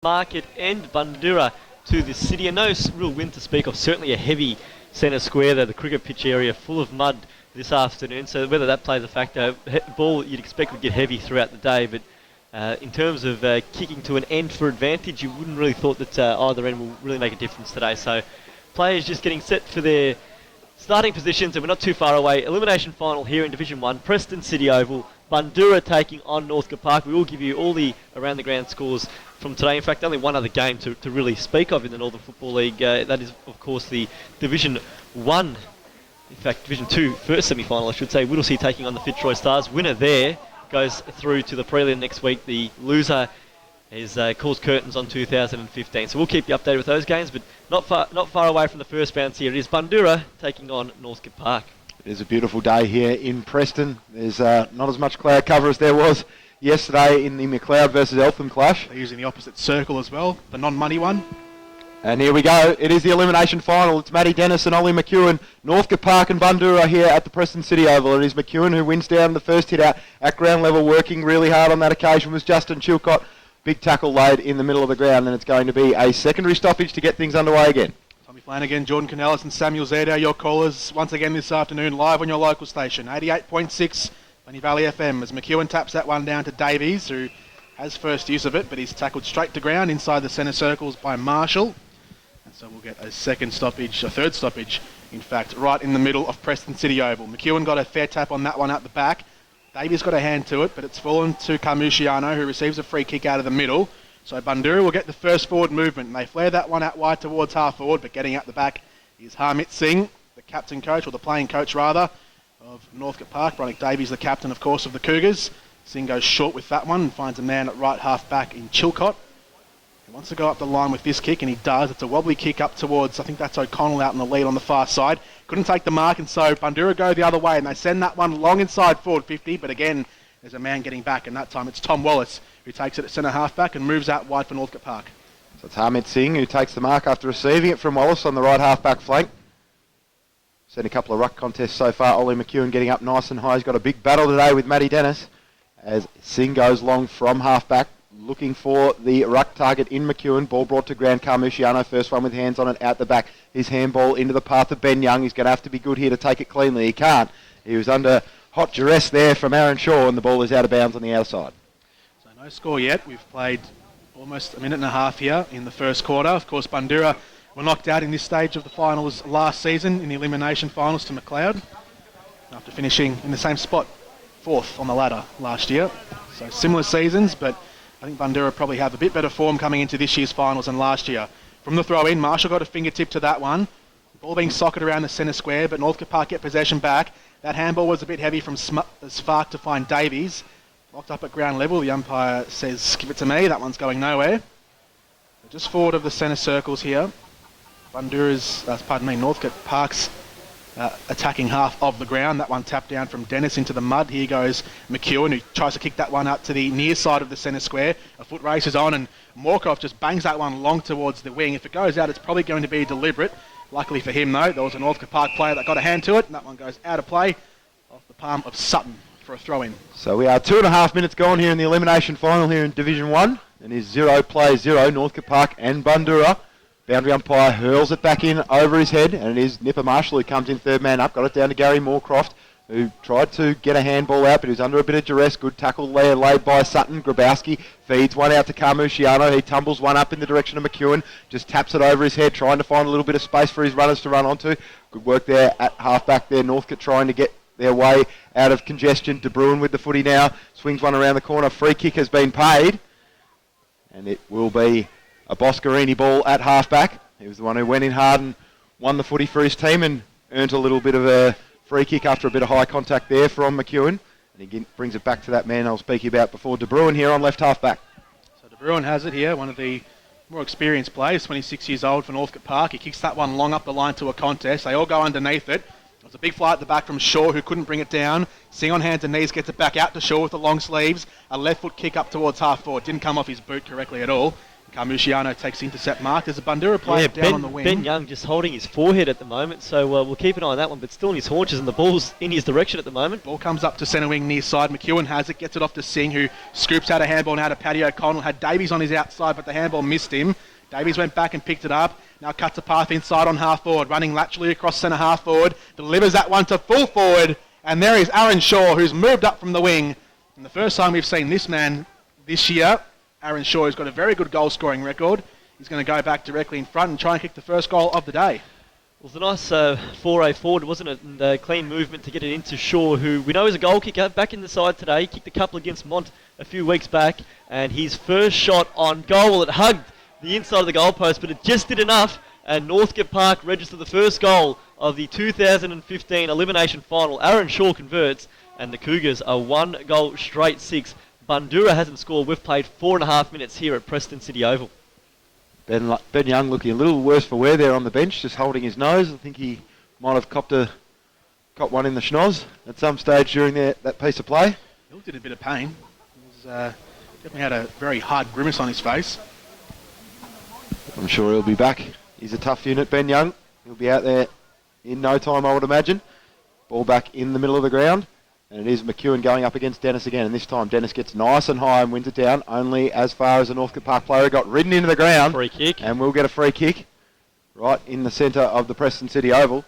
Market and Bundoora to the city, and no real wind to speak of. Certainly a heavy centre square there, the cricket pitch area full of mud this afternoon, so whether that plays a factor, ball you'd expect would get heavy throughout the day, but in terms of kicking to an end for advantage, you wouldn't really thought that either end will really make a difference today. So players just getting set for their starting positions, and we're not too far away. Elimination final here in Division 1, Preston City Oval. Bundoora taking on Northcote Park. We will give you all the around the ground scores from today. In fact, only one other game to really speak of in the Northern Football League. That is, of course, the Division 1, in fact, Division 2 first semi-final, I should say. Whittlesea taking on the Fitzroy Stars. Winner there goes through to the prelim next week. The loser is calls curtains on 2015. So we'll keep you updated with those games, but not far away from the first bounce here. It is Bundoora taking on Northcote Park. It is a beautiful day here in Preston. There's not as much cloud cover as there was yesterday in the McLeod versus Eltham clash. They're using the opposite circle as well, the non-money one. And here we go. It is the elimination final. It's Matty Dennis and Ollie McEwen. Northcote Park and Bundoora here at the Preston City Oval. It is McEwen who wins down the first hit out at ground level. Working really hard on that occasion was Justin Chilcott. Big tackle laid in the middle of the ground, and it's going to be a secondary stoppage to get things underway again. Tommy Flanagan, Jordan Canellis and Samuel Zeda, your callers once again this afternoon live on your local station, 88.6 Bunny Valley FM, as McEwen taps that one down to Davies, who has first use of it, but he's tackled straight to ground inside the centre circles by Marshall. And so we'll get a third stoppage, in fact, right in the middle of Preston City Oval. McEwen got a fair tap on that one out the back. Davies got a hand to it, but it's fallen to Carmuciano, who receives a free kick out of the middle. So Bundoora will get the first forward movement, and they flare that one out wide towards half forward, but getting out the back is Harmit Singh, the captain coach, or the playing coach rather, of Northcote Park. Bronick Davies, the captain, of course, of the Cougars. Singh goes short with that one and finds a man at right half back in Chilcott. He wants to go up the line with this kick, and he does. It's a wobbly kick up towards, I think that's O'Connell out in the lead on the far side. Couldn't take the mark, and so Bundoora go the other way, and they send that one long inside forward 50, but again, there's a man getting back, and that time it's Tom Wallace who takes it at centre half back and moves out wide for Northcote Park. So it's Harmit Singh who takes the mark after receiving it from Wallace on the right half back flank. Seen a couple of ruck contests so far. Ollie McEwen getting up nice and high. He's got a big battle today with Matty Dennis as Singh goes long from half back, looking for the ruck target in McEwen. Ball brought to ground. Carmuciano, first one with hands on it out the back. His handball into the path of Ben Young. He's going to have to be good here to take it cleanly. He can't. He was under hot duress there from Aaron Shaw, and the ball is out of bounds on the outside. So no score yet. We've played almost a minute and a half here in the first quarter. Of course, Bundoora were knocked out in this stage of the finals last season in the elimination finals to McLeod after finishing in the same spot, fourth on the ladder last year. So similar seasons, but I think Bundoora probably have a bit better form coming into this year's finals than last year. From the throw-in, Marshall got a fingertip to that one. Ball being socked around the centre square, but Northcote Park get possession back. That handball was a bit heavy from Spark to find Davies. Locked up at ground level. The umpire says, give it to me. That one's going nowhere. Just forward of the centre circles here. Northcote Park's attacking half of the ground. That one tapped down from Dennis into the mud. Here goes McEwen, who tries to kick that one up to the near side of the centre square. A foot race is on, and Morkoff just bangs that one long towards the wing. If it goes out, it's probably going to be deliberate. Luckily for him, though, there was a Northcote Park player that got a hand to it, and that one goes out of play off the palm of Sutton for a throw-in. So we are 2.5 minutes gone here in the elimination final here in Division 1. And is 0-0, Northcote Park and Bundoora. Boundary umpire hurls it back in over his head, and it is Nipper Marshall who comes in third man up. Got it down to Gary Moorcroft, who tried to get a handball out, but he was under a bit of duress. Good tackle there laid by Sutton. Grabowski feeds one out to Carmuciano. He tumbles one up in the direction of McEwen, just taps it over his head, trying to find a little bit of space for his runners to run onto. Good work there at half back there. Northcote trying to get their way out of congestion. De Bruin with the footy now. Swings one around the corner. Free kick has been paid, and it will be a Boscarini ball at half-back. He was the one who went in hard and won the footy for his team and earned a little bit of a free kick after a bit of high contact there from McEwen. And he brings it back to that man I was speaking about before, De Bruin here on left half-back. So De Bruin has it here, one of the more experienced players, 26 years old for Northcote Park. He kicks that one long up the line to a contest. They all go underneath it. There's a big fly at the back from Shaw, who couldn't bring it down. Singh on hands and knees gets it back out to Shaw with the long sleeves. A left foot kick up towards half forward. Didn't come off his boot correctly at all. Carmuciano takes the intercept mark. There's a Bundoora player down on the wing. Ben Young just holding his forehead at the moment, so we'll keep an eye on that one, but still in his haunches and the ball's in his direction at the moment. Ball comes up to centre wing near side. McEwen has it, gets it off to Singh, who scoops out a handball now to Paddy O'Connell. Had Davies on his outside, but the handball missed him. Davies went back and picked it up. Now cuts a path inside on half forward, running laterally across centre half forward. Delivers that one to full forward, and there is Aaron Shaw, who's moved up from the wing. And the first time we've seen this man this year, Aaron Shaw, has got a very good goal scoring record. He's going to go back directly in front and try and kick the first goal of the day. It was a nice foray forward, wasn't it? And clean movement to get it into Shaw, who we know is a goal kicker, back in the side today. He kicked a couple against Mont a few weeks back, and his first shot on goal, well, it hugged the inside of the goalpost, but it just did enough, and Northcote Park registered the first goal of the 2015 Elimination Final. Aaron Shaw converts, and the Cougars are 1 goal straight 6. Bundoora hasn't scored. We've played 4.5 minutes here at Preston City Oval. Ben Young looking a little worse for wear there on the bench, just holding his nose. I think he might have copped one in the schnoz at some stage during that piece of play. He looked in a bit of pain. He was, definitely had a very hard grimace on his face. I'm sure he'll be back. He's a tough unit, Ben Young. He'll be out there in no time, I would imagine. Ball back in the middle of the ground. And it is McEwen going up against Dennis again. And this time Dennis gets nice and high and wins it down. Only as far as the Northcote Park player got ridden into the ground. Free kick. And we'll get a free kick right in the centre of the Preston City Oval.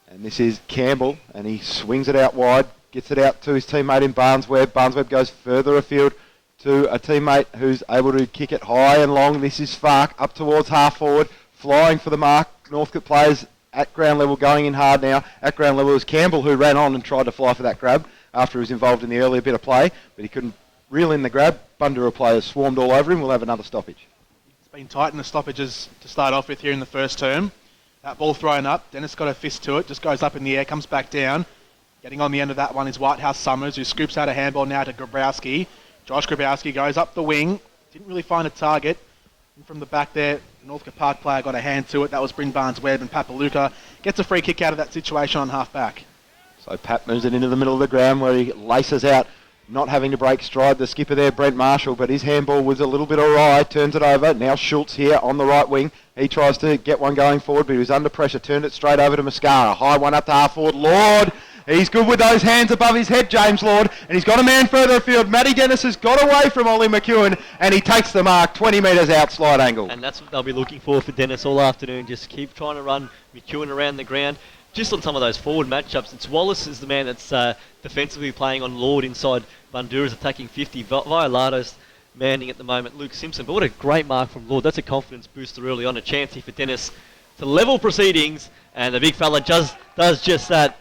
And this is Campbell. And he swings it out wide. Gets it out to his teammate in Barnesweb. Barnesweb goes further afield to a teammate who's able to kick it high and long. This is Fark up towards half forward. Flying for the mark. Northcote players at ground level, going in hard now. At ground level is Campbell, who ran on and tried to fly for that grab after he was involved in the earlier bit of play, but he couldn't reel in the grab. Bundoora players swarmed all over him. We'll have another stoppage. It's been tight in the stoppages to start off with here in the first term. That ball thrown up. Dennis got a fist to it, just goes up in the air, comes back down. Getting on the end of that one is Whitehouse Summers, who scoops out a handball now to Grabowski. Josh Grabowski goes up the wing. Didn't really find a target. And from the back there, Northcote Park player got a hand to it. That was Bryn Barnes-Webb, and Papaluka gets a free kick out of that situation on half-back. So Pat moves it into the middle of the ground where he laces out, not having to break stride. The skipper there, Brent Marshall, but his handball was a little bit awry. Turns it over. Now Schultz here on the right wing. He tries to get one going forward, but he was under pressure. Turned it straight over to Mascara. High one up to half forward. Lord! He's good with those hands above his head, James Lord, and he's got a man further afield. Matty Dennis has got away from Ollie McEwen, and he takes the mark, 20 metres out, slide angle. And that's what they'll be looking for Dennis all afternoon. Just keep trying to run McEwen around the ground. Just on some of those forward matchups, it's Wallace is the man that's defensively playing on Lord inside. Bundoора's attacking 50. Violato's manning at the moment, Luke Simpson. But what a great mark from Lord. That's a confidence booster early on. A chance here for Dennis to level proceedings, and the big fella does just that.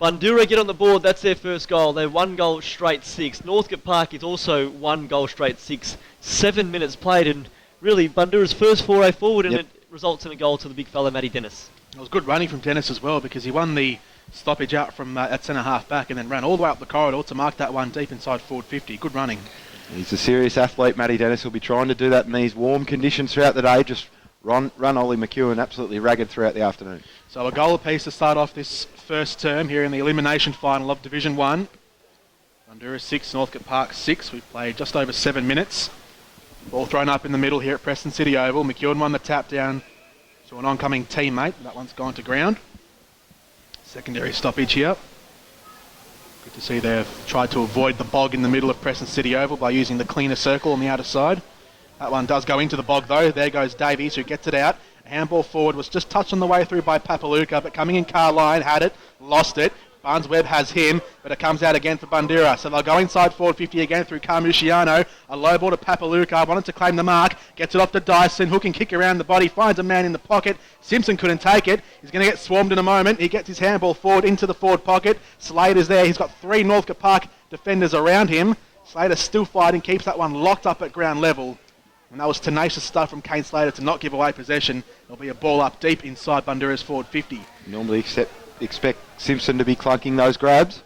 Bundoora get on the board, that's their first goal. They're 1 goal straight 6. Northcote Park is also 1 goal straight 6. 7 minutes played, and really Bundoora's first foray forward, and it results in a goal to the big fella, Matty Dennis. It was good running from Dennis as well, because he won the stoppage out from at centre half back and then ran all the way up the corridor to mark that one deep inside forward 50. Good running. He's a serious athlete, Matty Dennis. He'll be trying to do that in these warm conditions throughout the day. Just run Ollie McEwen absolutely ragged throughout the afternoon. So a goal apiece to start off this first term here in the Elimination Final of Division 1. Bundoora 6, Northcote Park 6. We've played just over 7 minutes. Ball thrown up in the middle here at Preston City Oval. McEwen won the tap down to an oncoming teammate. That one's gone to ground. Secondary stoppage here. Good to see they've tried to avoid the bog in the middle of Preston City Oval by using the cleaner circle on the outer side. That one does go into the bog though. There goes Davies, who gets it out. A handball forward was just touched on the way through by Papaluka, but coming in Carline, had it, lost it. Barnes-Webb has him, but it comes out again for Bundoora. So they'll go inside forward 50 again through Carmuciano. A low ball to Papaluka, wanted to claim the mark, gets it off to Dyson, hook and kick around the body, finds a man in the pocket. Simpson couldn't take it. He's going to get swarmed in a moment. He gets his handball forward into the forward pocket. Slater's there. He's got 3 Northcote Park defenders around him. Slater still fighting, keeps that one locked up at ground level. And that was tenacious stuff from Kane Slater to not give away possession. There'll be a ball up deep inside Bundoora's forward 50. Normally expect Simpson to be clunking those grabs.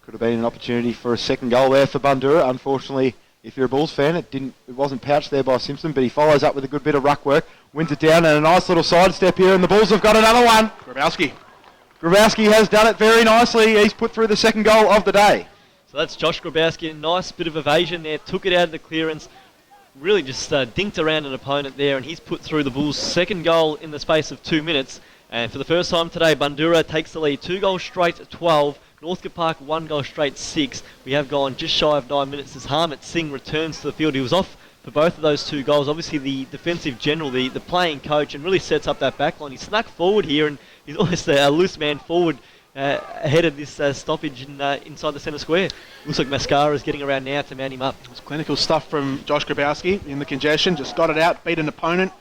Could have been an opportunity for a second goal there for Bundoora. Unfortunately, if you're a Bulls fan, it wasn't pouched there by Simpson, but he follows up with a good bit of ruck work, wins it down, and a nice little sidestep here, and the Bulls have got another one. Grabowski has done it very nicely. He's put through the second goal of the day. So that's Josh Grabowski. A nice bit of evasion there. Took it out of the clearance. really just dinked around an opponent there, and he's put through the Bulls' second goal in the space of 2 minutes. And for the first time today, Bundoora takes the lead. 2 goals straight, 12. Northcote Park, 1 goal straight, 6. We have gone just shy of 9 minutes as Harmit Singh returns to the field. He was off for both of those 2 goals. Obviously, the defensive general, the playing coach, and really sets up that back line. He snuck forward here, and he's almost a loose man forward ahead of this stoppage inside the centre square. Looks like Mascara's getting around now to man him up. It's clinical stuff from Josh Grabowski in the congestion. Just got it out, beat an opponent,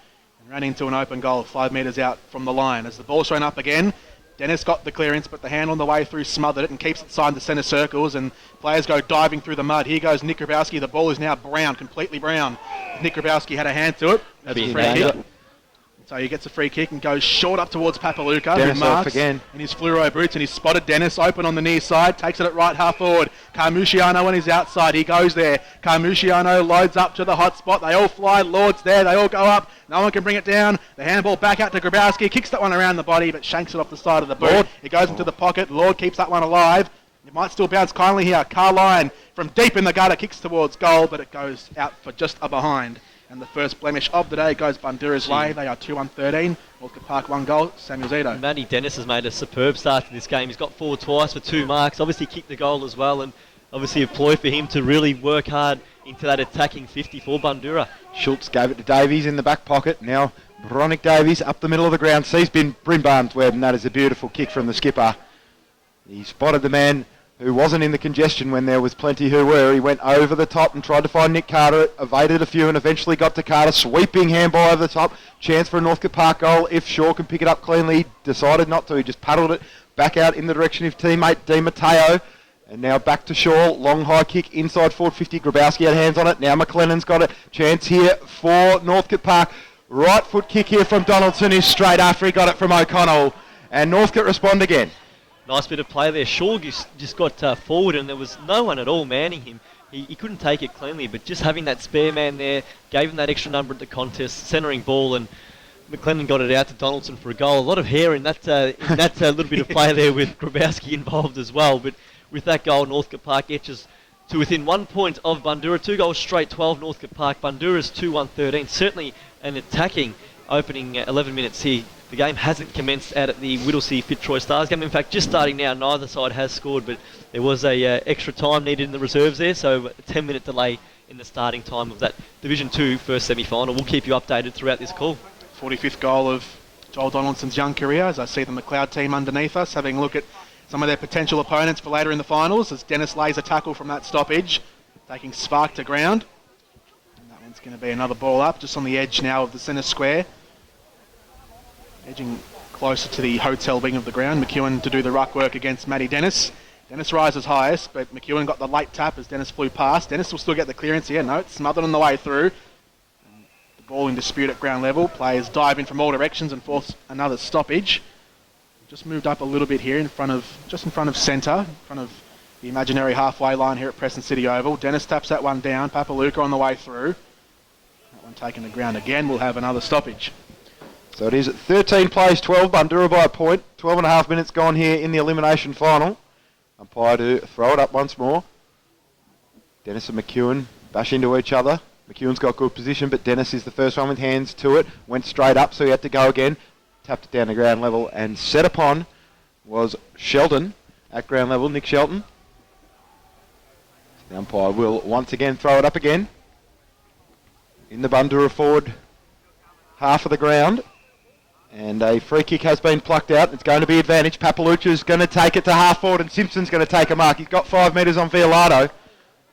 and ran into an open goal 5 metres out from the line. As the ball's thrown up again, Dennis got the clearance, but the hand on the way through smothered it and keeps it inside the centre circles, and players go diving through the mud. Here goes Nick Grabowski. The ball is now brown, completely brown. Nick Grabowski had a hand to it. That's a free kick. So he gets a free kick and goes short up towards Papaluca, Dennis who marks off again in his fluoro boots, and he's spotted Dennis open on the near side, takes it at right half forward. Carmucciano on his outside, he goes there. Carmucciano loads up to the hot spot. They all fly, Lord's there, they all go up. No one can bring it down. The handball back out to Grabowski, kicks that one around the body, but shanks it off the side of the boot. It goes into the pocket. Lord keeps that one alive. It might still bounce kindly here. Carline from deep in the gutter kicks towards goal, but it goes out for just a behind. And the first blemish of the day goes Bundoora's way. They are 2-1-13. Northcote Park 1 goal. Samuel Zito. Matty Dennis has made a superb start to this game. He's got forward twice for 2 marks. Obviously kicked the goal as well, and obviously a ploy for him to really work hard into that attacking 50 for Bundoora. Schultz gave it to Davies in the back pocket. Now Bronick Davies up the middle of the ground. Sees Bryn Barnes-Webb, and that is a beautiful kick from the skipper. He spotted the man who wasn't in the congestion when there was plenty who were. He went over the top and tried to find Nick Carter, evaded a few and eventually got to Carter. Sweeping handball over the top. Chance for a Northcote Park goal if Shaw can pick it up cleanly. Decided not to. He just paddled it back out in the direction of teammate Di Matteo. And now back to Shaw. Long high kick inside forward 50. Grabowski had hands on it. Now McLennan's got a chance here for Northcote Park. Right foot kick here from Donaldson is straight after he got it from O'Connell. And Northcote respond again. Nice bit of play there. Shaw just got forward, and there was no one at all manning him. He couldn't take it cleanly, but just having that spare man there gave him that extra number at the contest, centering ball, and McLennan got it out to Donaldson for a goal. A lot of hair in that little bit of play there with Grabowski involved as well. But with that goal, Northcote Park etches to within 1 point of Bundoora. 2 goals straight, 12 Northcote Park. Bundoora's 2-1-13. Certainly an attacking opening 11 minutes here. The game hasn't commenced out at the Whittlesea Fitzroy Stars game. In fact, just starting now, neither side has scored, but there was a extra time needed in the reserves there, so a 10-minute delay in the starting time of that Division 2 first semi-final. We'll keep you updated throughout this call. 45th goal of Joel Donaldson's young career, as I see the McLeod team underneath us, having a look at some of their potential opponents for later in the finals, as Dennis lays a tackle from that stoppage, taking Spark to ground. And that one's going to be another ball up, just on the edge now of the centre square. Edging closer to the hotel wing of the ground. McEwen to do the ruck work against Matty Dennis. Dennis rises highest, but McEwen got the late tap as Dennis flew past. Dennis will still get the clearance here. No, it's smothered on the way through. And the ball in dispute at ground level. Players dive in from all directions and force another stoppage. Just moved up a little bit here just in front of centre, in front of the imaginary halfway line here at Preston City Oval. Dennis taps that one down. Papaluca on the way through. That one taken to ground again. We'll have another stoppage. So it is 13 plays 12, Bundoora by a point. 12 and a half minutes gone here in the elimination final. Umpire to throw it up once more. Dennis and McEwen bash into each other. McEwen's got good position, but Dennis is the first one with hands to it. Went straight up, so he had to go again. Tapped it down to ground level, and set upon was Sheldon at ground level, Nick Shelton. The umpire will once again throw it up again. In the Bundoora forward half of the ground. And a free kick has been plucked out. It's going to be advantage. Papalucci's going to take it to half forward, and Simpson's going to take a mark. He's got 5 metres on Violato.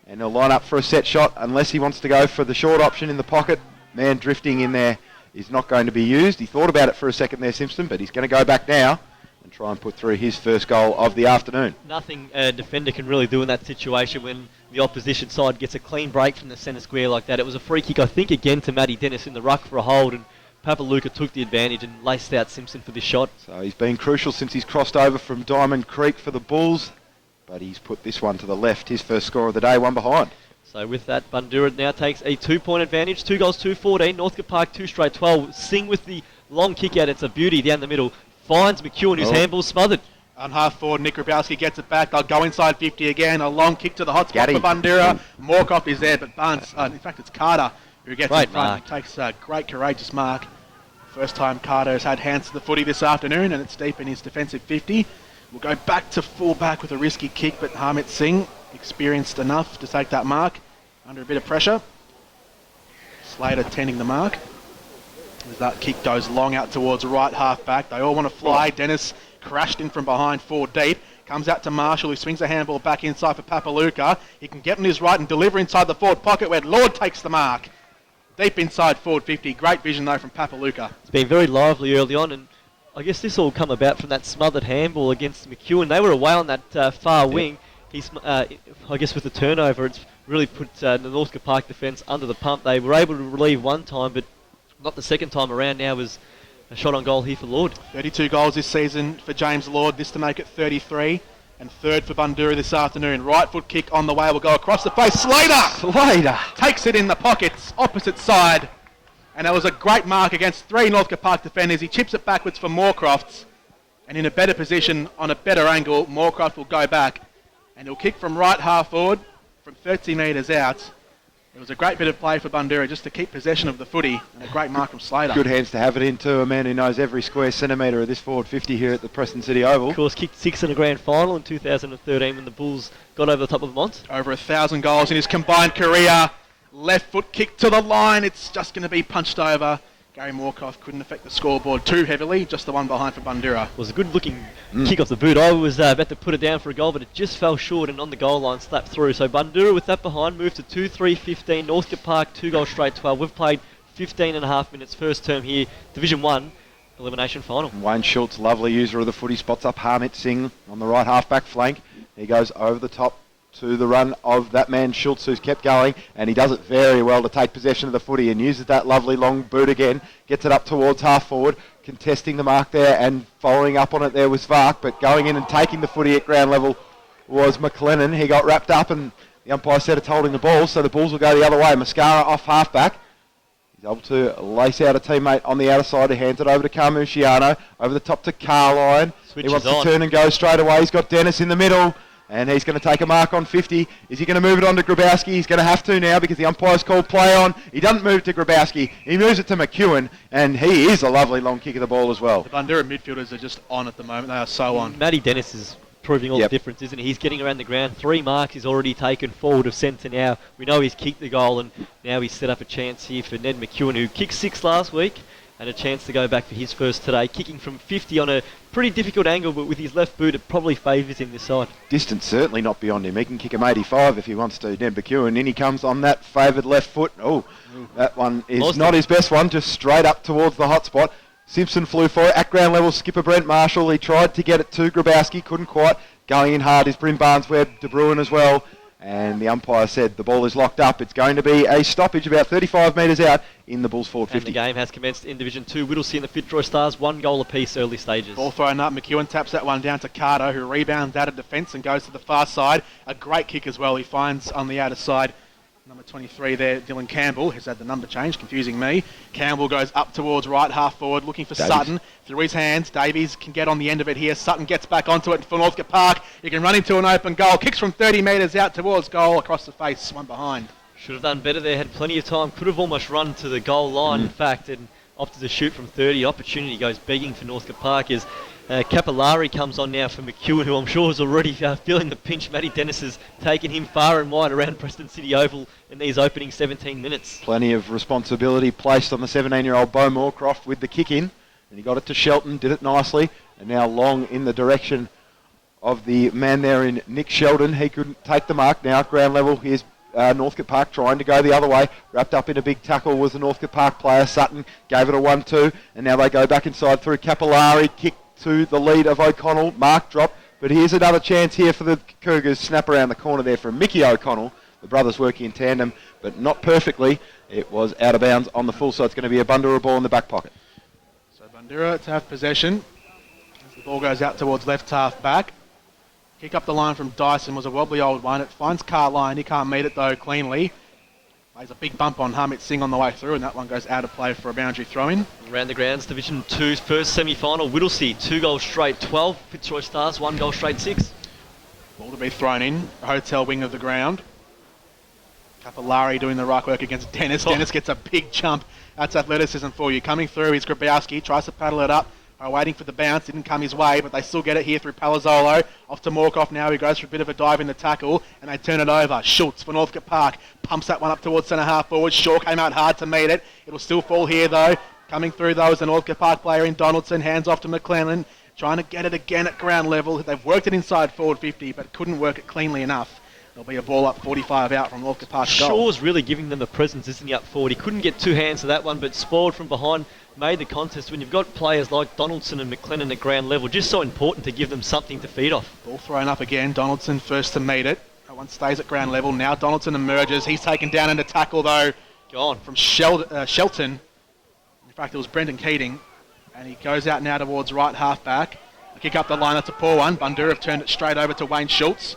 And he'll line up for a set shot unless he wants to go for the short option in the pocket. Man drifting in there is not going to be used. He thought about it for a second there, Simpson, but he's going to go back now and try and put through his first goal of the afternoon. Nothing a defender can really do in that situation when the opposition side gets a clean break from the centre square like that. It was a free kick, I think, again to Matty Dennis in the ruck for a hold, and Papaluca took the advantage and laced out Simpson for this shot. So he's been crucial since he's crossed over from Diamond Creek for the Bulls, but he's put this one to the left. His first score of the day, one behind. So with that, Bundoora now takes a 2-point advantage. 2 goals, 2-14. Northcote Park 2 straight 12. Singh with the long kick out. It's a beauty down the middle. Finds McEwen, whose handball smothered. On half forward, Nick Grabowski gets it back. They'll go inside 50 again. A long kick to the hot spot for Bundoora. Morkoff is there, but Barnes, in fact it's Carter, who gets Great in front mark. and takes a great courageous mark. First time Carter's had hands to the footy this afternoon, and it's deep in his defensive 50. We'll go back to full back with a risky kick, but Harmit Singh experienced enough to take that mark under a bit of pressure. Slater tending the mark. As that kick goes long out towards right half back. They all want to fly. Dennis crashed in from behind 4 deep. Comes out to Marshall, who swings a handball back inside for Papaluka. He can get on his right and deliver inside the forward pocket where Lord takes the mark. Deep inside forward 50. Great vision though from Papaluka. It's been very lively early on, and I guess this all come about from that smothered handball against McEwen. They were away on that far wing. He's, I guess with the turnover, it's really put the Northcote Park defence under the pump. They were able to relieve one time, but not the second time around. Now was a shot on goal here for Lord. 32 goals this season for James Lord, this to make it 33. And third for Bundoora this afternoon. Right foot kick on the way, will go across the face. Slater takes it in the pockets, opposite side. And that was a great mark against 3 Northcote Park defenders. He chips it backwards for Moorcroft. And in a better position, on a better angle, Moorcroft will go back. And he'll kick from right half forward, from 30 metres out. It was a great bit of play for Bundoora just to keep possession of the footy, and a great mark from Slater. Good hands to have it in too, a man who knows every square centimetre of this forward 50 here at the Preston City Oval. Of course, kicked 6 in a grand final in 2013 when the Bulls got over the top of Mont. Over 1,000 goals in his combined career. Left foot kick to the line. It's just going to be punched over. Gary Moorcroft couldn't affect the scoreboard too heavily, just the one behind for Bundoora. It was a good looking kick off the boot. I was about to put it down for a goal, but it just fell short and on the goal line slapped through. So Bundoora with that behind moved to 2-3-15. Northcote Park 2 goals straight 12. We've played 15 and a half minutes first term here. Division 1 elimination final. Wayne Schultz, lovely user of the footy, spots up Harmit Singh on the right half back flank. He goes over the top to the run of that man Schultz, who's kept going, and he does it very well to take possession of the footy and uses that lovely long boot again, gets it up towards half forward, contesting the mark there, and following up on it there was Vark, but going in and taking the footy at ground level was McLennan. He got wrapped up and the umpire said it's holding the ball, so the Bulls will go the other way. Mascara off half back. He's able to lace out a teammate on the outer side, who hands it over to Carmuciano, over the top to Carline. He wants to turn and go straight away. He's got Dennis in the middle. And he's going to take a mark on 50. Is he going to move it on to Grabowski? He's going to have to now because the umpire's called play on. He doesn't move to Grabowski. He moves it to McEwen, and he is a lovely long kick of the ball as well. The Bundoora midfielders are just on at the moment. They are so on. Matty Dennis is proving all the difference, isn't he? He's getting around the ground. 3 marks he's already taken forward of centre now. We know he's kicked the goal, and now he's set up a chance here for Ned McEwen, who kicked 6 last week, and a chance to go back for his first today, kicking from 50 on a pretty difficult angle, but with his left boot it probably favours him this side. Distance certainly not beyond him. He can kick him 85 if he wants to, Ned McEwen. In he comes on that favoured left foot. Oh, that one is not his best one, just straight up towards the hot spot. Simpson flew for it. At ground level, skipper Brent Marshall. He tried to get it to Grabowski, couldn't quite. Going in hard is Bryn Barnes-Webb, De Bruin as well. And the umpire said the ball is locked up. It's going to be a stoppage about 35 metres out in the Bulls forward 50. And the game has commenced in Division 2. Whittlesea and the Fitzroy Stars, 1 goal apiece early stages. Ball thrown up. McEwen taps that one down to Carter, who rebounds out of defence and goes to the far side. A great kick as well. He finds on the outer side number 23 there, Dylan Campbell, has had the number change, confusing me. Campbell goes up towards right half forward, looking for Sutton. Through his hands, Davies can get on the end of it here. Sutton gets back onto it for Northcote Park. He can run into an open goal. Kicks from 30 metres out towards goal, across the face, one behind. Should have done better there, had plenty of time. Could have almost run to the goal line, in fact, and opted to shoot from 30. Opportunity goes begging for Northcote Park as Capillari comes on now for McEwen, who I'm sure is already feeling the pinch. Matty Dennis has taken him far and wide around Preston City Oval in these opening 17 minutes. Plenty of responsibility placed on the 17-year-old Beau Moorcroft with the kick in. And he got it to Shelton, did it nicely. And now long in the direction of the man there in Nick Sheldon. He couldn't take the mark now at ground level. Here's Northcote Park trying to go the other way. Wrapped up in a big tackle was the Northcote Park player. Sutton gave it a 1-2. And now they go back inside through Capillari. Kick to the lead of O'Connell. Mark drop. But here's another chance here for the Cougars. Snap around the corner there from Mickey O'Connell. The brothers working in tandem, but not perfectly. It was out of bounds on the full, so it's going to be a Bundoora ball in the back pocket. So Bundoora to have possession. As the ball goes out towards left half back. Kick up the line from Dyson was a wobbly old one. It finds Carline. He can't meet it though cleanly. Lays a big bump on Harmit Singh on the way through, and that one goes out of play for a boundary throw-in. Around the grounds, Division 2's first semi-final. Whittlesea, 2 goals straight 12. Fitzroy Stars, 1 goal straight 6. Ball to be thrown in. Hotel wing of the ground. Capillari doing the right work against Dennis. Dennis gets a big jump. That's athleticism for you. Coming through is Grabowski. Tries to paddle it up. Waiting for the bounce. Didn't come his way, but they still get it here through Palazzolo. Off to Morkoff now. He goes for a bit of a dive in the tackle, and they turn it over. Schultz for Northcote Park. Pumps that one up towards centre half forward. Shaw came out hard to meet it. It'll still fall here, though. Coming through, though, is the Northcote Park player in Donaldson. Hands off to McClellan. Trying to get it again at ground level. They've worked it inside forward 50, but couldn't work it cleanly enough. There'll be a ball up 45 out from Northcote Park's goal. Shaw's really giving them the presence, isn't he, up forward? He couldn't get two hands to that one, but spoiled from behind, made the contest. When you've got players like Donaldson and McLennan at ground level, just so important to give them something to feed off. Ball thrown up again. Donaldson first to meet it. That one stays at ground level. Now Donaldson emerges. He's taken down into tackle, though, Gone. from Shelton. In fact, it was Brendan Keating. And he goes out now towards right half-back. A kick up the line, that's a poor one. Bundoora have turned it straight over to Wayne Schultz.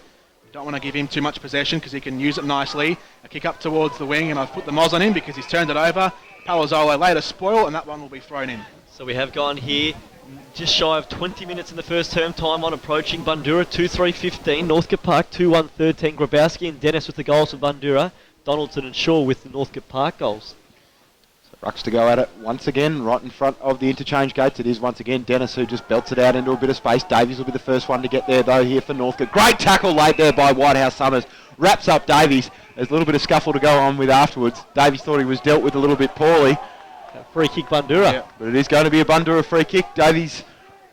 Don't want to give him too much possession because he can use it nicely. A kick up towards the wing, and I've put the Moz on him because he's turned it over. Palazzolo later spoil, and that one will be thrown in. So we have gone here just shy of 20 minutes in the first term time on approaching. Bundoora 2-3-15, Northcote Park 2-1-13, Grabowski and Dennis with the goals for Bundoora, Donaldson and Shaw with the Northcote Park goals. Rucks to go at it once again, right in front of the interchange gates. It is once again Dennis who just belts it out into a bit of space. Davies will be the first one to get there, though, here for Northcote. Great tackle laid there by Whitehouse Summers. Wraps up Davies. There's a little bit of scuffle to go on with afterwards. Davies thought he was dealt with a little bit poorly. Free kick Bundoora. Yeah, but it is going to be a Bundoora free kick. Davies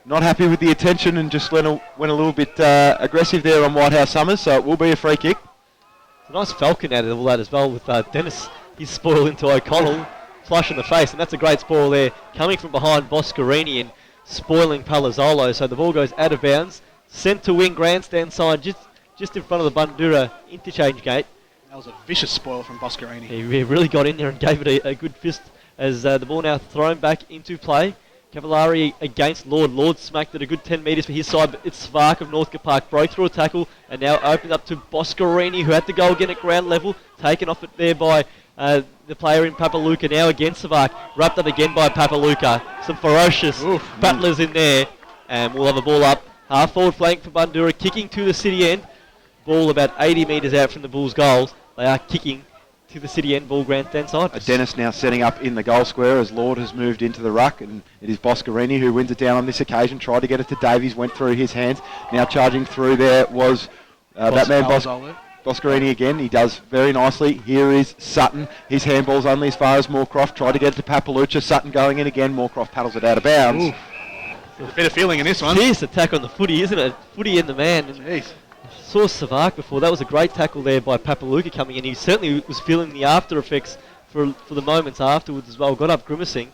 not happy with the attention and just went a little bit aggressive there on Whitehouse Summers, so it will be a free kick. It's a nice falcon out of all that as well with Dennis. He's spoiled into O'Connell. Flush in the face, and that's a great spoil there. Coming from behind Boscarini and spoiling Palazzolo, so the ball goes out of bounds. Sent to wing, grandstand side, just in front of the Bundoora interchange gate. That was a vicious spoil from Boscarini. He really got in there and gave it a good fist as the ball now thrown back into play. Cavallari against Lord. Lord smacked it a good 10 metres for his side, but it's Svark of Northcote Park. Broke through a tackle and now opened up to Boscarini, who had to go again at ground level. Taken off it there by the player in Papaluca, now against Svark. Wrapped up again by Papaluca. Some ferocious battlers in there. And we'll have a ball up. Half forward flank for Bundoora, kicking to the city end. Ball about 80 metres out from the Bulls' goals. They are kicking to the city end, ball grandstand side. Dennis now setting up in the goal square as Lord has moved into the ruck, and it is Boscarini who wins it down on this occasion. Tried to get it to Davies, went through his hands. Now charging through there was that man Boscarini again. He does very nicely. Here is Sutton. His handball's only as far as Moorcroft. Tried to get it to Papalucha. Sutton going in again. Moorcroft paddles it out of bounds. A bit of feeling in this one. Fierce attack on the footy, isn't it? Footy in the man. Jeez. Saw Savak before. That was a great tackle there by Papaluca coming in. He certainly was feeling the after effects for the moments afterwards as well. Got up grimacing.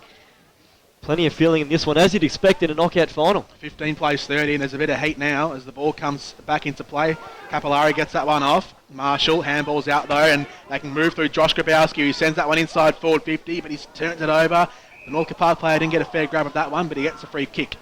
Plenty of feeling in this one, as you'd expect in a knockout final. 15 plays 30, and there's a bit of heat now as the ball comes back into play. Capillari gets that one off. Marshall, handball's out though, and they can move through Josh Grabowski, who sends that one inside forward 50, but he's turned it over. The Northcote Park player didn't get a fair grab of that one, but he gets a free kick.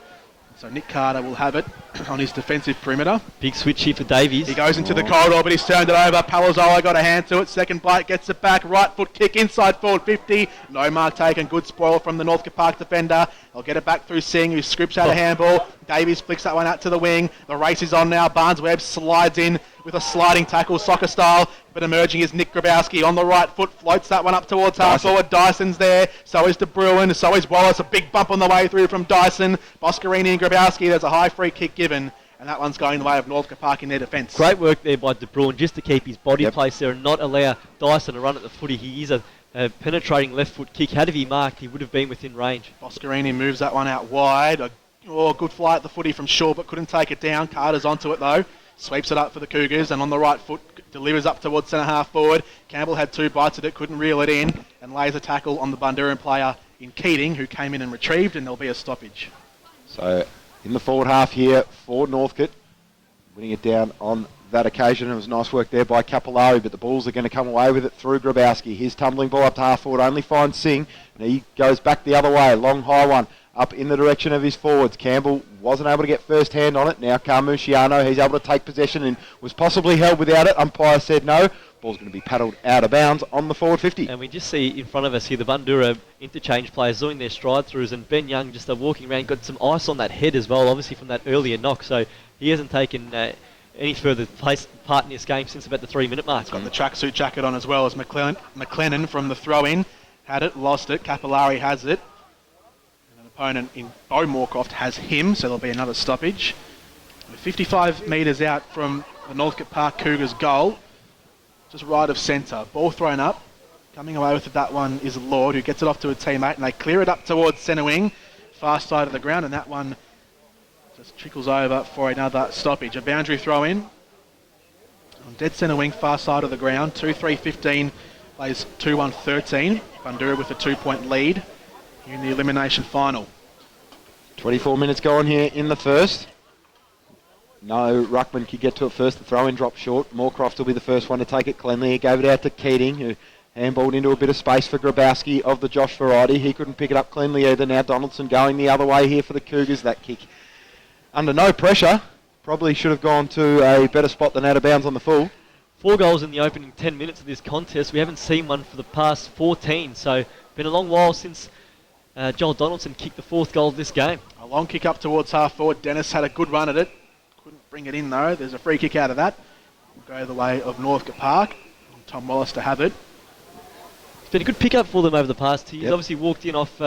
So Nick Carter will have it on his defensive perimeter. Big switch here for Davies. He goes into the corridor, but he's turned it over. Palazzolo got a hand to it. Second bite, gets it back. Right foot kick inside forward 50. No mark taken. Good spoil from the Northcote Park defender. They'll get it back through Singh, who scoops out a handball. Davies flicks that one out to the wing. The race is on now. Barnes-Webb slides in with a sliding tackle, soccer style. But emerging is Nick Grabowski on the right foot. Floats that one up towards half forward. Dyson's there. So is De Bruin. So is Wallace. A big bump on the way through from Dyson. Boscarini and Grabowski. There's a high free kick given. And that one's going the way of Northcote Park in their defence. Great work there by De Bruin just to keep his body placed there and not allow Dyson to run at the footy. He is a penetrating left foot kick. Had he marked, he would have been within range. Boscarini moves that one out wide. Good fly at the footy from Shaw, but couldn't take it down. Carter's onto it though. Sweeps it up for the Cougars, and on the right foot delivers up towards centre half forward. Campbell had two bites at it, couldn't reel it in, and lays a tackle on the Bundoora player in Keating, who came in and retrieved, and there'll be a stoppage. So in the forward half here for Northcote, winning it down on that occasion. It was nice work there by Capillari, but the Bulls are going to come away with it through Grabowski. His tumbling ball up to half forward, only finds Singh, and he goes back the other way. Long high one up in the direction of his forwards. Campbell wasn't able to get first hand on it. Now Carmuciano, he's able to take possession and was possibly held without it. Umpire said no. Ball's going to be paddled out of bounds on the forward 50. And we just see in front of us here the Bundoora interchange players doing their stride throughs, and Ben Young just walking around, got some ice on that head as well, obviously from that earlier knock, so he hasn't taken any further part in this game since about the 3-minute mark. Got the tracksuit jacket on as well as McLennan from the throw-in. Had it, lost it. Capillari has it. And an opponent in Bo Moorcroft has him, so there'll be another stoppage. We're 55 metres out from the Northcote Park Cougars goal. Just right of centre. Ball thrown up. Coming away with that one is Lord, who gets it off to a teammate, and they clear it up towards centre wing, far side of the ground, and that one just trickles over for another stoppage. A boundary throw in on dead centre wing, far side of the ground. 2-3-15 plays 2-1-13. Bundoora with a 2-point lead in the elimination final. 24 minutes gone here in the first. No ruckman could get to it first. The throw-in dropped short. Moorcroft will be the first one to take it cleanly. He gave it out to Keating, who handballed into a bit of space for Grabowski of the Josh variety. He couldn't pick it up cleanly either. Now Donaldson going the other way here for the Cougars. That kick under no pressure. Probably should have gone to a better spot than out of bounds on the full. 4 goals in the opening 10 minutes of this contest. We haven't seen one for the past 14, so been a long while since Joel Donaldson kicked the 4th goal of this game. A long kick up towards half forward. Dennis had a good run at it. Couldn't bring it in though. There's a free kick out of that. Will go the way of Northcote Park. Tom Wallace to have it. It's been a good pick-up for them over the past 2 years. Yep. Obviously walked in off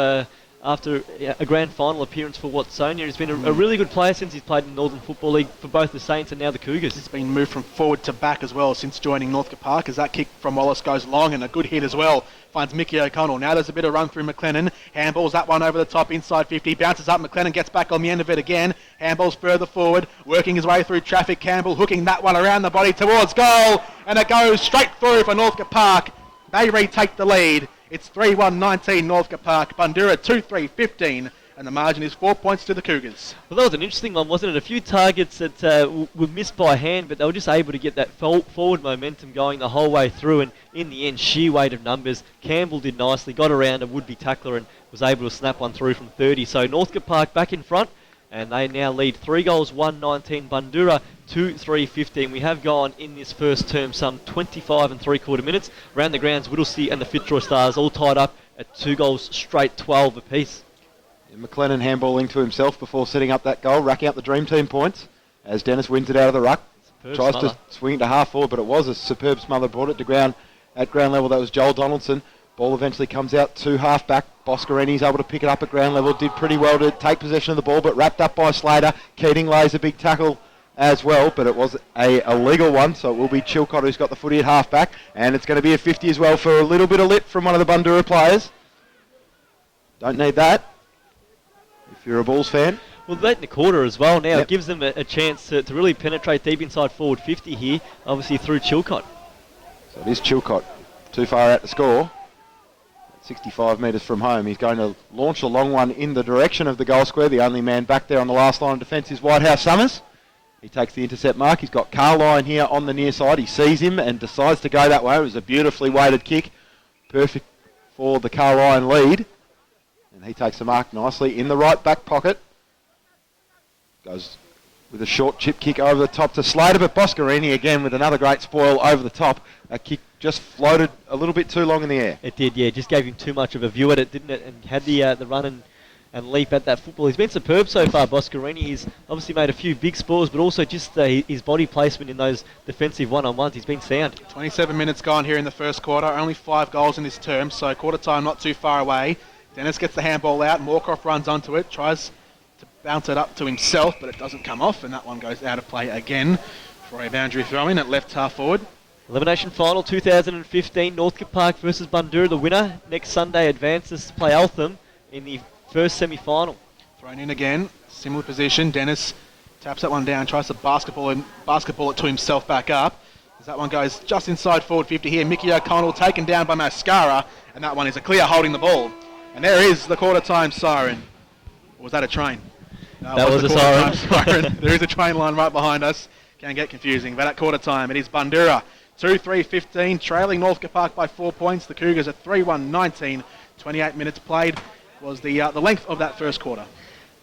after a grand final appearance for Watsonia. He's been a really good player since he's played in the Northern Football League for both the Saints and now the Cougars. He's been moved from forward to back as well since joining Northcote Park, as that kick from Wallace goes long, and a good hit as well. Finds Mickey O'Connell. Now there's a bit of run through McLennan. Handballs that one over the top inside 50. Bounces up. McLennan gets back on the end of it again. Handballs further forward. Working his way through traffic. Campbell hooking that one around the body towards goal. And it goes straight through for Northcote Park. They retake the lead. It's 3-1-19 Northcote Park. Bundoora 2-3-15. And the margin is 4 points to the Cougars. Well, that was an interesting one, wasn't it? A few targets that were missed by hand, but they were just able to get that forward momentum going the whole way through. And in the end, sheer weight of numbers. Campbell did nicely, got around a would-be tackler and was able to snap one through from 30. So Northcote Park back in front, and they now lead 3 goals, 1-19. Bundoora 2-3-15. We have gone in this first term some 25 3/4 minutes. Around the grounds, Whittlesea and the Fitzroy Stars all tied up at 2 goals straight, 12 apiece. McLennan handballing to himself before setting up that goal, racking up the Dream Team points as Dennis wins it out of the ruck. Tries to swing it to half forward, but it was a superb smother. Brought it to ground at ground level. That was Joel Donaldson. Ball eventually comes out to half back. Boscarini's able to pick it up at ground level. Did pretty well to take possession of the ball, but wrapped up by Slater. Keating lays a big tackle as well, but it was a illegal one, so it will be Chilcott who's got the footy at half back, and it's going to be a 50 as well for a little bit of lip from one of the Bundoora players. Don't need that if you're a Bulls fan. Well, late in the quarter as well now. Yep. It gives them a chance to really penetrate deep inside forward 50 here, obviously through Chilcott. So it is Chilcott too far out to score. 65 metres from home. He's going to launch a long one in the direction of the goal square. The only man back there on the last line of defence is Whitehouse Summers. He takes the intercept mark. He's got Carline here on the near side. He sees him and decides to go that way. It was a beautifully weighted kick. Perfect for the Carline lead. And he takes the mark nicely in the right back pocket. Goes with a short chip kick over the top to Slater, but Boscarini again with another great spoil over the top. A kick just floated a little bit too long in the air. It did, yeah. Just gave him too much of a view at it, didn't it? And had the run and leap at that football. He's been superb so far, Boscarini. He's obviously made a few big spoils, but also just his body placement in those defensive one-on-ones. He's been sound. 27 minutes gone here in the first quarter. Only 5 goals in this term, so quarter time not too far away. Dennis gets the handball out. Moorcroft runs onto it, tries to bounce it up to himself, but it doesn't come off, and that one goes out of play again for a boundary throw-in at left half forward. Elimination final 2015, Northcote Park versus Bundoora. The winner next Sunday advances to play Eltham in the first semi-final. Thrown in again, similar position. Dennis taps that one down, tries to basketball it to himself back up. As that one goes just inside forward 50 here. Mickey O'Connell taken down by Mascara, and that one is a clear holding the ball. And there is the quarter time siren. Or was that a train? No, that was the a quarter siren. time siren. There is a train line right behind us. Can get confusing, but at quarter time it is Bundoora 2-3-15, trailing Northcote Park by 4 points. The Cougars at 3-1-19. 28 minutes played was the length of that first quarter.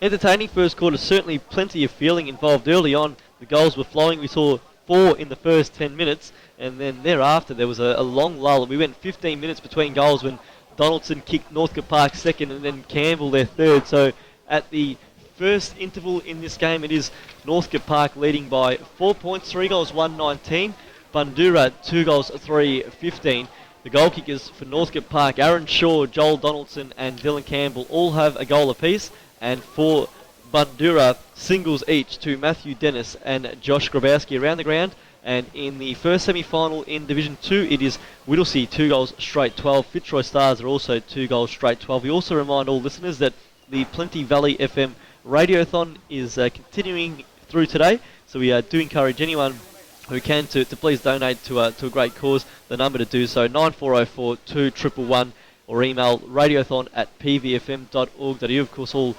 Entertaining first quarter, certainly plenty of feeling involved early on. The goals were flowing. We saw 4 in the first 10 minutes, and then thereafter there was a long lull. We went 15 minutes between goals when Donaldson kicked Northcote Park second and then Campbell their third. So at the first interval in this game. It is Northcote Park leading by 4 points, 3 goals, 1-19. Bundoora 2 goals, 3-15. The goal kickers for Northcote Park, Aaron Shaw, Joel Donaldson and Dylan Campbell all have a goal apiece. And for Bundoora, singles each to Matthew Dennis and Josh Grabowski around the ground. And in the first semi-final in Division 2, it is Whittlesea 2 goals straight 12. Fitzroy Stars are also 2 goals straight 12. We also remind all listeners that the Plenty Valley FM Radiothon is continuing through today. So we do encourage anyone who can to please donate to a great cause. The number to do so, 9404 2111, or email radiothon@pvfm.org.au. Of course, all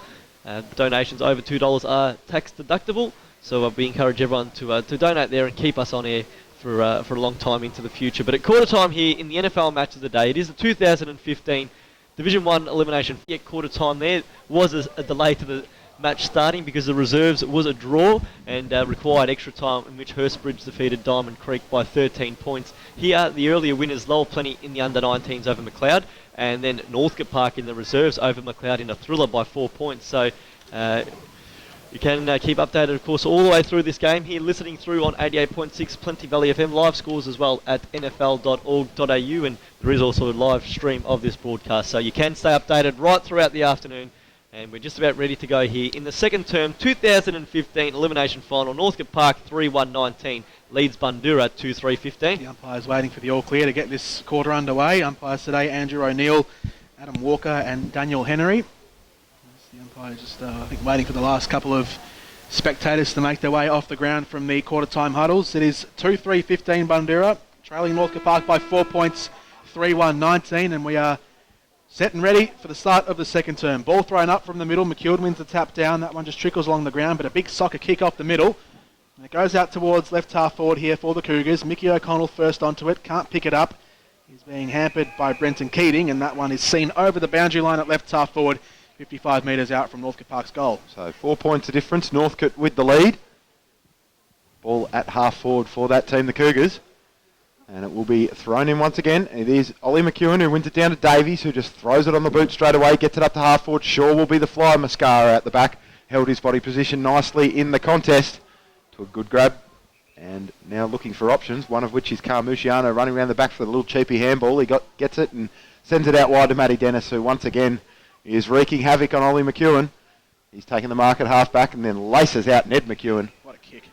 donations over $2 are tax deductible. So we encourage everyone to donate there and keep us on air for a long time into the future. But at quarter time here in the NFL match of the day, it is the 2015 Division 1 elimination. At quarter time there was a delay to the match starting because the reserves was a draw and required extra time, in which Hurstbridge defeated Diamond Creek by 13 points. Here, the earlier winners, Lowell Plenty in the under-19s over McLeod, and then Northcote Park in the reserves over McLeod in a thriller by 4 points. So you can keep updated, of course, all the way through this game here, listening through on 88.6 Plenty Valley FM, live scores as well at nfl.org.au, and there is also a live stream of this broadcast, so you can stay updated right throughout the afternoon. And we're just about ready to go here in the second term 2015 elimination final. Northcote Park 3-1-19 leads Bundoora 2-3-15. The umpire's waiting for the all clear to get this quarter underway. Umpires today, Andrew O'Neill, Adam Walker and Daniel Henry. The umpire just, I think, waiting for the last couple of spectators to make their way off the ground from the quarter time huddles. It is 2-3-15 Bundoora, trailing Northcote Park by 4 points, 3-1-19, and we are set and ready for the start of the second term. Ball thrown up from the middle. McEwen wins the tap down. That one just trickles along the ground, but a big soccer kick off the middle. And it goes out towards left half forward here for the Cougars. Mickey O'Connell first onto it. Can't pick it up. He's being hampered by Brenton Keating, and that one is seen over the boundary line at left half forward, 55 metres out from Northcote Park's goal. So 4 points of difference. Northcote with the lead. Ball at half forward for that team, the Cougars. And it will be thrown in once again. It is Ollie McEwen who wins it down to Davies, who just throws it on the boot straight away, gets it up to half forward. Shaw will be the fly. Mascara at the back. Held his body position nicely in the contest to a good grab. And now looking for options, one of which is Carmuciano running around the back for the little cheapy handball. He gets it and sends it out wide to Matty Dennis, who once again is wreaking havoc on Ollie McEwen. He's taken the mark at half back and then laces out Ned McEwen. What a kick.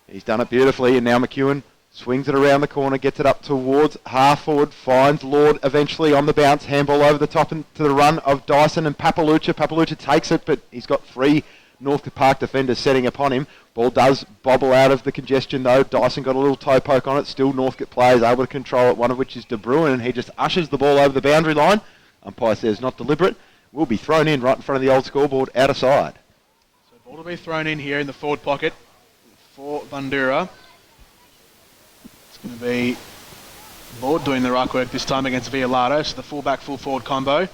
He's done it beautifully, and now McEwen swings it around the corner, gets it up towards half forward, finds Lord eventually on the bounce, handball over the top into the run of Dyson and Papalucha. Papalucha takes it, but he's got 3 Northcote Park defenders setting upon him. Ball does bobble out of the congestion though. Dyson got a little toe poke on it. Still Northcote players able to control it, one of which is De Bruin, and he just ushers the ball over the boundary line. Umpire says not deliberate. Will be thrown in right in front of the old scoreboard, out of side. So ball to be thrown in here in the forward pocket for Bundoora. It's going to be Lord doing the ruck work this time against Violato, so the full-back, full-forward combo.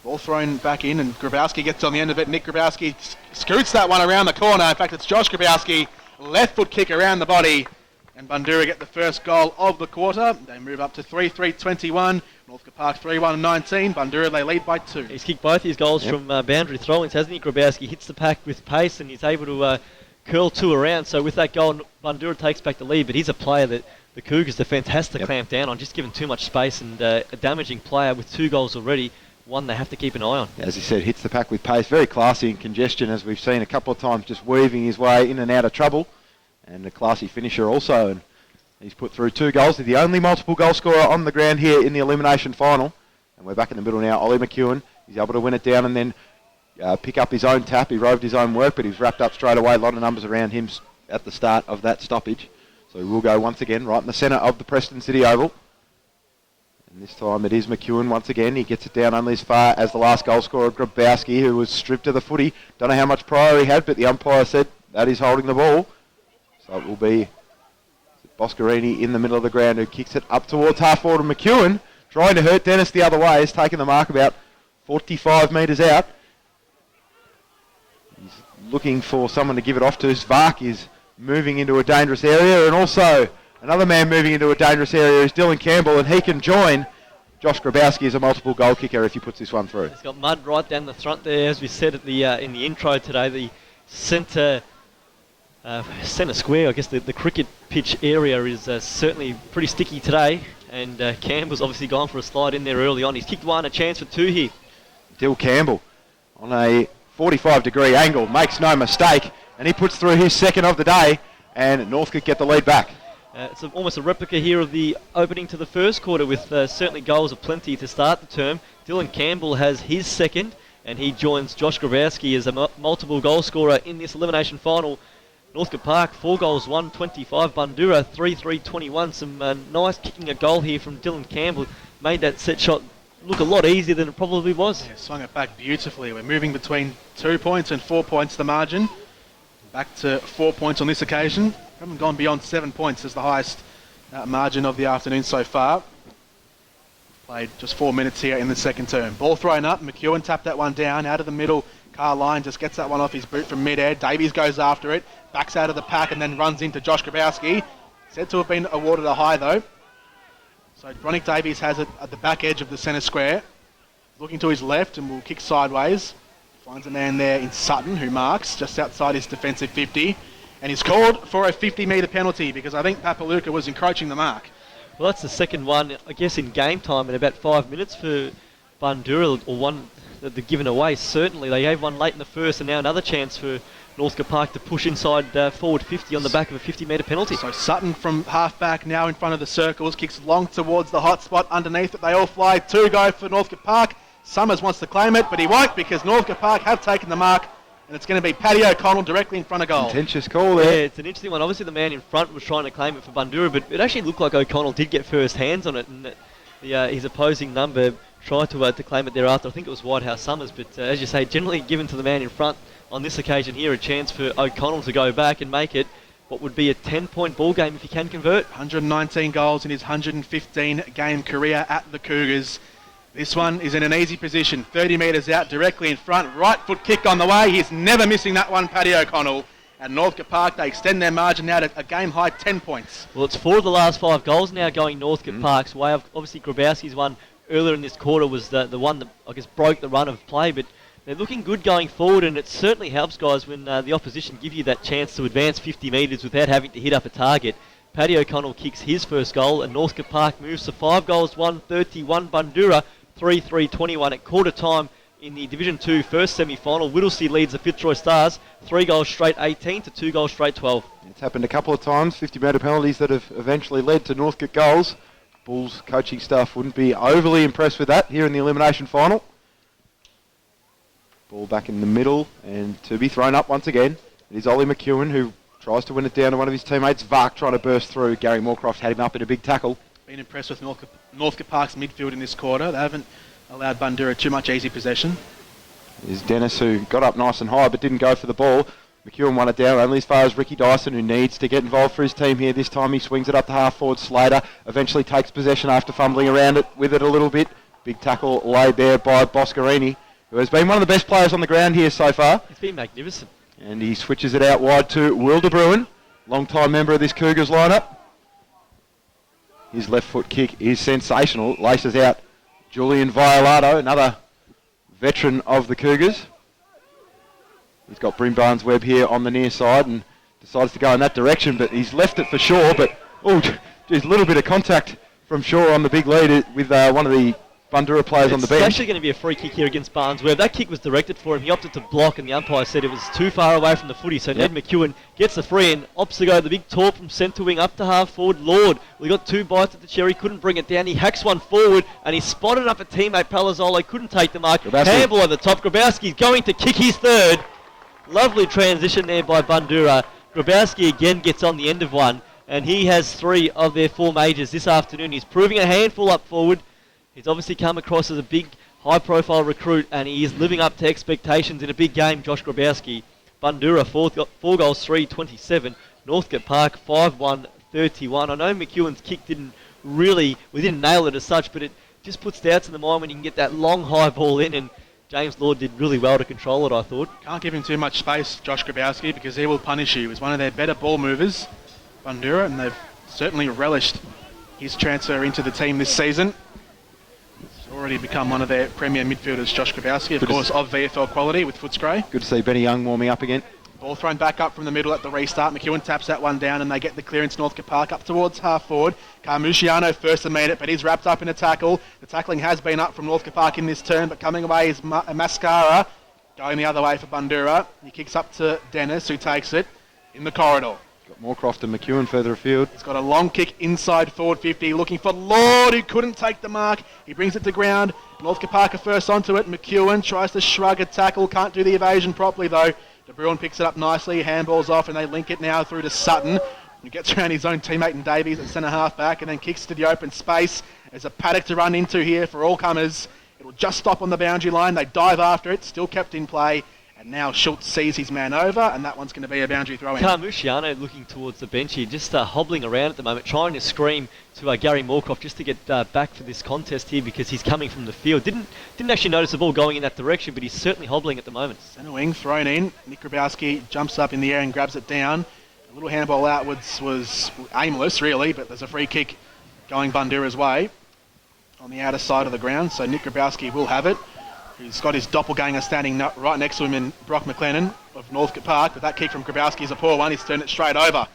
Ball thrown back in, and Grabowski gets on the end of it. Nick Grabowski scoots that one around the corner. In fact, it's Josh Grabowski, left foot kick around the body, and Bundoora get the first goal of the quarter. They move up to 3-3-21. Northcote Park 3-1-19. Bundoora, they lead by 2. He's kicked both his goals from boundary throw-ins, hasn't he? Grabowski hits the pack with pace, and he's able to curl 2 around. So with that goal, Bundoora takes back the lead, but he's a player that the Cougars defence has to clamp down on, just giving too much space, and a damaging player with 2 goals already. One they have to keep an eye on. As he said, hits the pack with pace. Very classy in congestion, as we've seen a couple of times, just weaving his way in and out of trouble. And a classy finisher also. And he's put through 2 goals. He's the only multiple goal scorer on the ground here in the elimination final. And we're back in the middle now. Ollie McEwen, he's able to win it down and then pick up his own tap. He roved his own work, but he's wrapped up straight away. A lot of numbers around him at the start of that stoppage. So we'll go once again right in the centre of the Preston City Oval. And this time it is McEwen once again. He gets it down only as far as the last goal scorer, Grabowski, who was stripped of the footy. Don't know how much prior he had, but the umpire said that is holding the ball. So it will be Boscarini in the middle of the ground, who kicks it up towards half forward. And McEwen, trying to hurt Dennis the other way, has taken the mark about 45 metres out. He's looking for someone to give it off to. Svark is moving into a dangerous area, and also another man moving into a dangerous area is Dylan Campbell, and he can join Josh Grabowski is a multiple goal kicker if he puts this one through. He's got mud right down the front there, as we said at the in the intro today. The centre square, I guess the cricket pitch area is certainly pretty sticky today. And Campbell's obviously gone for a slide in there early on. He's kicked one, a chance for two here. Dill Campbell on a 45-degree angle, makes no mistake, and he puts through his second of the day, and Northcote get the lead back. It's almost a replica here of the opening to the first quarter, with certainly goals aplenty to start the term. Dylan Campbell has his second, and he joins Josh Grabowski as a multiple goal scorer in this elimination final. Northcote Park, 4 goals, 125. Bundoora, 3-3-21. Some nice kicking a goal here from Dylan Campbell. Made that set shot look a lot easier than it probably was. Yeah, swung it back beautifully. We're moving between 2 points and 4 points the margin. Back to 4 points on this occasion. Haven't gone beyond 7 points as the highest margin of the afternoon so far. Played just 4 minutes here in the second term. Ball thrown up. McEwen tapped that one down out of the middle. Carline just gets that one off his boot from mid-air. Davies goes after it. Backs out of the pack and then runs into Josh Grabowski. Said to have been awarded a high though. So Bronick Davies has it at the back edge of the centre square. Looking to his left and will kick sideways. Finds a man there in Sutton who marks just outside his defensive 50. And he's called for a 50-metre penalty because I think Papaluka was encroaching the mark. Well, that's the second one, I guess, in game time in about 5 minutes for Bundoora, or one that they've given away, certainly. They gave one late in the first, and now another chance for Northcote Park to push inside forward 50 on the back of a 50-metre penalty. So Sutton from half-back now in front of the circles, kicks long towards the hot spot underneath it. They all fly. 2 go for Northcote Park. Summers wants to claim it, but he won't because Northcote Park have taken the mark. And it's going to be Paddy O'Connell directly in front of goal. Contentious call there. Yeah, it's an interesting one. Obviously, the man in front was trying to claim it for Bundoora, but it actually looked like O'Connell did get first hands on it, and his opposing number tried to claim it thereafter. I think it was Whitehouse Summers, but as you say, generally given to the man in front. On this occasion here, a chance for O'Connell to go back and make it what would be a 10-point ball game if he can convert. 119 goals in his 115-game career at the Cougars. This one is in an easy position, 30 metres out, directly in front, right foot kick on the way. He's never missing that one, Paddy O'Connell. At Northcote Park, they extend their margin now to a game-high 10 points. Well, it's 4 of the last 5 goals now going Northcote Park's way. Obviously, Grabowski's one earlier in this quarter was the one that, I guess, broke the run of play, but they're looking good going forward, and it certainly helps, guys, when the opposition give you that chance to advance 50 metres without having to hit up a target. Paddy O'Connell kicks his first goal, and Northcote Park moves to 5 goals, 131. Bundoora, 3-3-21 at quarter time in the Division 2 first semi-final. Whittlesea leads the Fitzroy Stars 3 goals straight 18 to 2 goals straight 12. It's happened a couple of times, 50-metre penalties that have eventually led to Northcote goals. Bulls coaching staff wouldn't be overly impressed with that here in the elimination final. Ball back in the middle and to be thrown up once again. It is Ollie McEwen who tries to win it down to one of his teammates. Vark trying to burst through. Gary Moorcroft had him up in a big tackle. Been impressed with Northcote Park's midfield in this quarter. They haven't allowed Bundoora too much easy possession. Is Dennis who got up nice and high but didn't go for the ball. McEwen won it down only as far as Ricky Dyson, who needs to get involved for his team here. This time he swings it up to half forward. Slater eventually takes possession after fumbling around it with it a little bit. Big tackle laid there by Boscarini, who has been one of the best players on the ground here so far. It's been magnificent. And he switches it out wide to Will de Bruin, long-time member of this Cougars lineup. His left foot kick is sensational. Laces out Julian Violato, another veteran of the Cougars. He's got Bryn Barnes-Webb here on the near side and decides to go in that direction, but he's left it for Shaw. But, just a little bit of contact from Shaw on the big lead with one of the Bundoora players on the bench. It's actually going to be a free kick here against Barnes-Webb. That kick was directed for him. He opted to block, and the umpire said it was too far away from the footy. So Ned McEwen gets the free, and opts to go the big torp from centre wing up to half forward. Lord, we got 2 bites at the cherry, couldn't bring it down. He hacks one forward, and he spotted up a teammate, Palazzolo, couldn't take the mark. Campbell at the top. Grabowski's going to kick his third. Lovely transition there by Bundoora. Grabowski again gets on the end of one, and he has 3 of their 4 majors this afternoon. He's proving a handful up forward. He's obviously come across as a big, high-profile recruit, and he is living up to expectations in a big game, Josh Grabowski. Bundoora, 4 goals, 3-27. Northcote Park, 5-1-31. I know McEwen's kick didn't nail it as such, but it just puts doubts in the mind when you can get that long, high ball in, and James Lord did really well to control it, I thought. Can't give him too much space, Josh Grabowski, because he will punish you. He's one of their better ball movers, Bundoora, and they've certainly relished his transfer into the team this season. already become one of their premier midfielders, Josh Grabowski, of course, of VFL quality with Footscray. Good to see Benny Young warming up again. Ball thrown back up from the middle at the restart. McEwen taps that one down and they get the clearance. Northcote Park up towards half forward. Carmuciano first to meet it, but he's wrapped up in a tackle. The tackling has been up from Northcote Park in this turn, but coming away is Mascara. Going the other way for Bundoora. He kicks up to Dennis, who takes it in the corridor. Got Moorcroft and McEwen further afield. He's got a long kick inside forward 50, looking for Lord, who couldn't take the mark. He brings it to ground. Northcote Park are first onto it. McEwen tries to shrug a tackle, can't do the evasion properly though. De Bruin picks it up nicely, handballs off, and they link it now through to Sutton, who gets around his own teammate in Davies at centre half back, and then kicks to the open space. There's a paddock to run into here for all comers. It'll just stop on the boundary line. They dive after it, still kept in play. And now Schultz sees his man over, and that one's going to be a boundary throw in. Carmuciano looking towards the bench here, just hobbling around at the moment, trying to scream to Gary Moorcroft just to get back for this contest here because he's coming from the field. Didn't actually notice the ball going in that direction, but he's certainly hobbling at the moment. Centre wing thrown in. Nick Grabowski jumps up in the air and grabs it down. A little handball outwards was aimless, really, but there's a free kick going Bundoора's way on the outer side of the ground, so Nick Grabowski will have it. He's got his doppelganger standing right next to him in Brock McLennan of Northcote Park, but that kick from Grabowski is a poor one. He's turned it straight over.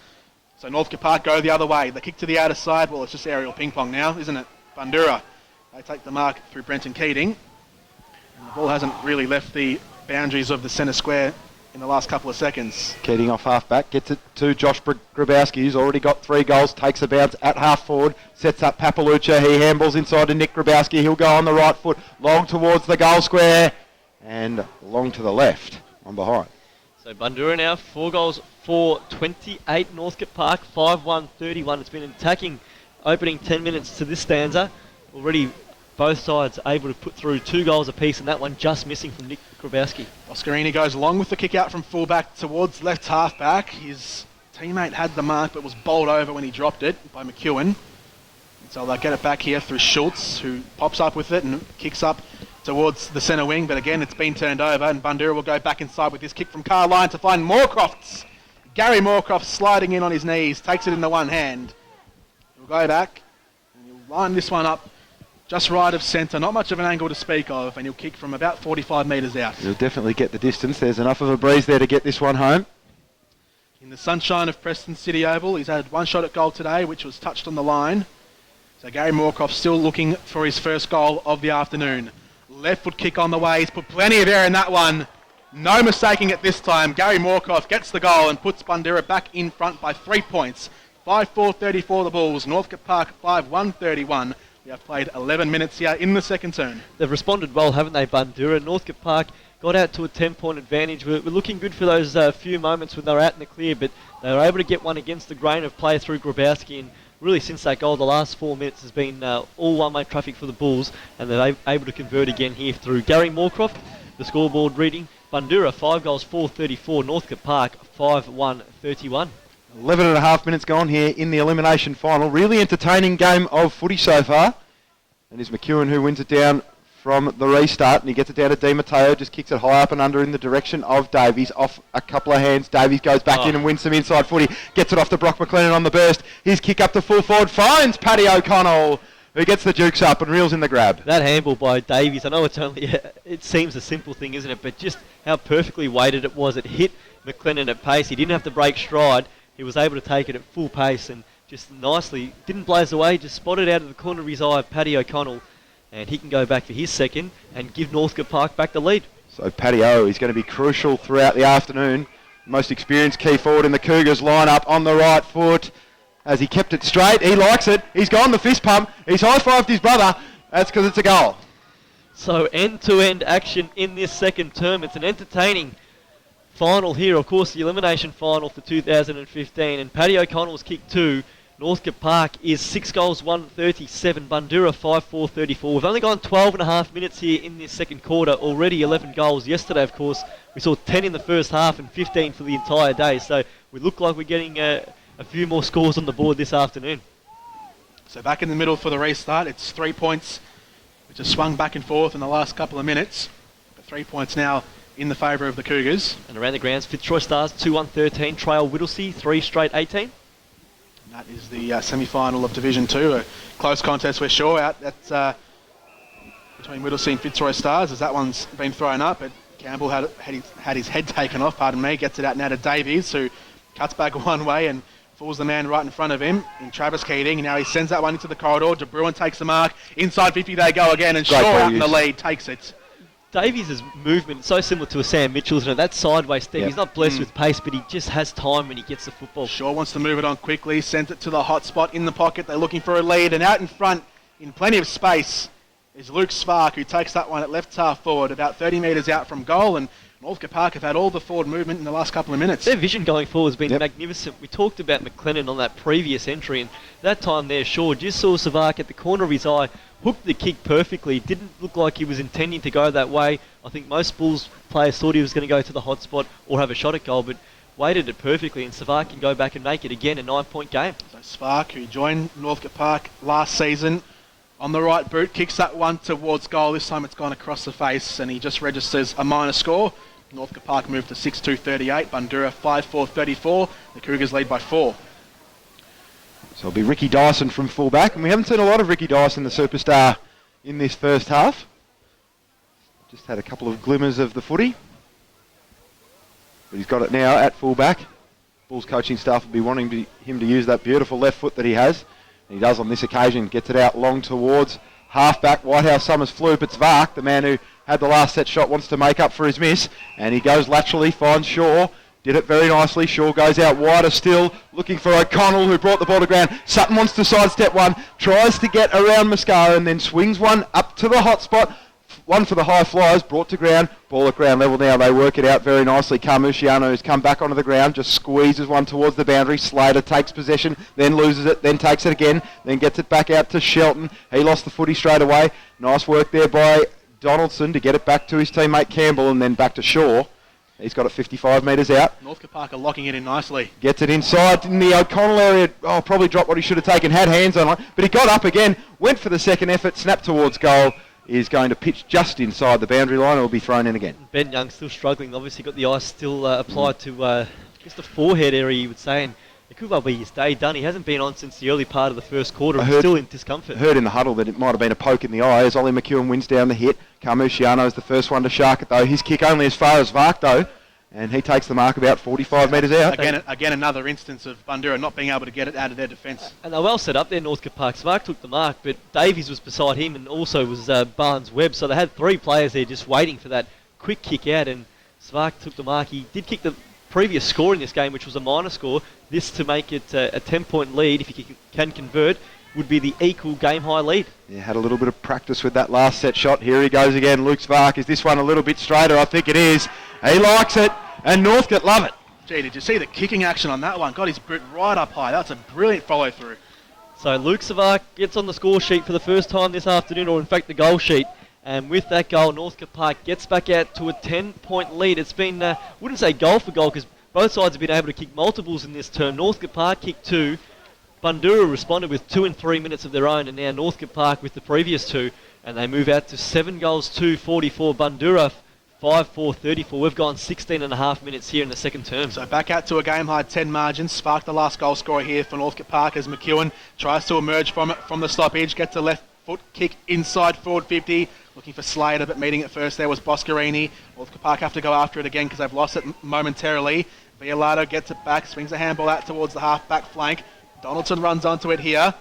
So Northcote Park go the other way. The kick to the outer side, well, it's just aerial ping pong now, isn't it? Bundoora, they take the mark through Brenton Keating. And the ball hasn't really left the boundaries of the centre square in the last couple of seconds. Keating off half back, gets it to Josh Grabowski, who's already got 3 goals, takes a bounce at half forward, sets up Papalucha, he handballs inside to Nick Grabowski, he'll go on the right foot, long towards the goal square, and long to the left, on behind. So Bundoora now, 4 goals for 28, Northcote Park, 5-1-31. It's been an attacking opening 10 minutes to this stanza. Already both sides able to put through 2 goals apiece, and that one just missing from Nick Grabowski. Oscarini goes along with the kick out from fullback towards left half back. His teammate had the mark but was bowled over when he dropped it by McEwen. So they'll get it back here through Schultz, who pops up with it and kicks up towards the centre wing, but again it's been turned over, and Bundoora will go back inside with this kick from Carline to find Moorcroft's. Gary Moorcroft sliding in on his knees, takes it in the one hand. He'll go back and he'll line this one up just right of centre, not much of an angle to speak of, and he'll kick from about 45 metres out. He'll definitely get the distance. There's enough of a breeze there to get this one home. In the sunshine of Preston City Oval, he's had 1 shot at goal today, which was touched on the line. So Gary Moorcroft still looking for his first goal of the afternoon. Left foot kick on the way. He's put plenty of air in that one. No mistaking it this time. Gary Moorcroft gets the goal and puts Bundoora back in front by 3 points. 5-4-34 the Bulls. Northcote Park 5-1-31. We have played 11 minutes here in the second turn. They've responded well, haven't they, Bundoora? Northcote Park got out to a 10-point advantage. We're looking good for those few moments when they were out in the clear, but they were able to get one against the grain of play through Grabowski, and really since that goal, the last 4 minutes has been all one-way traffic for the Bulls, and they're able to convert again here through Gary Moorcroft. The scoreboard reading, Bundoora 5 goals, 4-34, Northcote Park 5-1-31. 11 and a half minutes gone here in the elimination final. Really entertaining game of footy so far. And it's McEwen who wins it down from the restart, and he gets it down to Di Matteo, just kicks it high up and under in the direction of Davies, off a couple of hands. Davies goes back in and wins some inside footy, gets it off to Brock McLennan on the burst. His kick up to full forward, finds Paddy O'Connell, who gets the jukes up and reels in the grab. That handball by Davies, I know it's only, it seems a simple thing, isn't it? But just how perfectly weighted it was. It hit McLennan at pace. He didn't have to break stride. He was able to take it at full pace and just nicely, didn't blaze away, just spotted out of the corner of his eye Paddy O'Connell. And he can go back for his second and give Northcote Park back the lead. So Paddy O is going to be crucial throughout the afternoon. Most experienced key forward in the Cougars lineup on the right foot. As he kept it straight, he likes it. He's gone the fist pump. He's high-fived his brother. That's because it's a goal. So end-to-end action in this second term. It's an entertaining final here. Of course, the elimination final for 2015. And Paddy O'Connell's kick 2. Northcote Park is 6 goals, 137. Bundoora 5-4-34. We've only gone 12 and a half minutes here in this second quarter. Already 11 goals. Yesterday, of course, we saw 10 in the first half and 15 for the entire day. So we look like we're getting a few more scores on the board this afternoon. So back in the middle for the restart. It's 3 points, which has swung back and forth in the last couple of minutes. But 3 points now in the favour of the Cougars. And around the grounds, Fitzroy Stars 2-1-13. Trail Whittlesea 3 straight 18. That is the semi-final of Division 2, a close contest we're sure out at between Whittlesea and Fitzroy Stars, as that one's been thrown up, but Campbell had his head taken off, gets it out now to Davies, who cuts back one way and fools the man right in front of him in Travis Keating. Now he sends that one into the corridor. De Bruin takes the mark. Inside 50 they go again, and Shaw out in the lead takes it. Davies' movement is so similar to a Sam Mitchell's. That sideways step, he's not blessed with pace, but he just has time when he gets the football. Shaw wants to move it on quickly, sends it to the hot spot in the pocket. They're looking for a lead, and out in front, in plenty of space, is Luke Svark, who takes that one at left half forward, about 30 metres out from goal, and Northcote Park have had all the forward movement in the last couple of minutes. Their vision going forward has been magnificent. We talked about McLennan on that previous entry, and that time there, Shaw just saw Svark at the corner of his eye, hooked the kick perfectly. Didn't look like he was intending to go that way. I think most Bulls players thought he was going to go to the hot spot or have a shot at goal, but weighted it perfectly, and Svark can go back and make it again, a 9-point game. So Svark, who joined Northcote Park last season, on the right boot, kicks that one towards goal. This time it's gone across the face, and he just registers a minor score. Northcote Park moved to 6-2-38. Bundoora 5-4-34. The Cougars lead by 4. So it'll be Ricky Dyson from fullback, and we haven't seen a lot of Ricky Dyson, the superstar, in this first half. Just had a couple of glimmers of the footy, but he's got it now at fullback. Bulls coaching staff will be wanting him to use that beautiful left foot that he has. He does on this occasion, gets it out long towards halfback. Whitehouse Summers flew, but Svark, the man who had the last set shot, wants to make up for his miss, and he goes laterally, finds Shaw, did it very nicely. Shaw goes out wider still, looking for O'Connell, who brought the ball to ground. Sutton wants to sidestep one, tries to get around Mascara, and then swings one up to the hot spot. One for the high flyers, brought to ground, ball at ground level now. They work it out very nicely. Carmuciano has come back onto the ground, just squeezes one towards the boundary. Slater takes possession, then loses it, then takes it again, then gets it back out to Shelton. He lost the footy straight away. Nice work there by Donaldson to get it back to his teammate Campbell, and then back to Shaw. He's got it 55 metres out. Northcote Park are locking it in nicely. Gets it inside in the O'Connell area. Oh, probably dropped what he should have taken, had hands on it, but he got up again, went for the second effort, snapped towards goal. Is going to pitch just inside the boundary line, and will be thrown in again. Ben Young still struggling. Obviously got the ice still applied to just the forehead area, you would say, and it could well be his day done. He hasn't been on since the early part of the first quarter. He's still in discomfort. Heard in the huddle that it might have been a poke in the eye as Ollie McEwen wins down the hit. Carmuciano is the first one to shark it though. His kick only as far as Vark though, and he takes the mark about 45 metres out. Again, another instance of Bundoora not being able to get it out of their defence. And they're well set up there, Northcote Park. Svark took the mark, but Davies was beside him, and also was Barnes-Webb. So they had three players there just waiting for that quick kick out, and Svark took the mark. He did kick the previous score in this game, which was a minor score. This to make it a 10-point lead, if he can convert, would be the equal game-high lead. Yeah, had a little bit of practice with that last set shot. Here he goes again, Luke Svark. Is this one a little bit straighter? I think it is. He likes it. And Northcote love it. Gee, did you see the kicking action on that one? Got his boot right up high. That's a brilliant follow-through. So Luke Svark gets on the score sheet for the first time this afternoon, or in fact the goal sheet. And with that goal, Northcote Park gets back out to a 10-point lead. It's been, wouldn't say goal for goal, because both sides have been able to kick multiples in this term. Northcote Park kicked 2. Bundoora responded with 2 and 3 minutes of their own, and now Northcote Park with the previous 2. And they move out to 7 goals, 2-44. Bundoora 5-4-34. We've gone 16 and a half minutes here in the second term. So back out to a game-high 10 margin. Svark the last goal scorer here for Northcote Park as McEwen tries to emerge from the stoppage. Gets a left foot kick inside forward 50. Looking for Slater, but meeting it first there was Boscarini. Northcote Park have to go after it again because they've lost it momentarily. Violato gets it back, swings a handball out towards the half-back flank. Donaldson runs onto it here.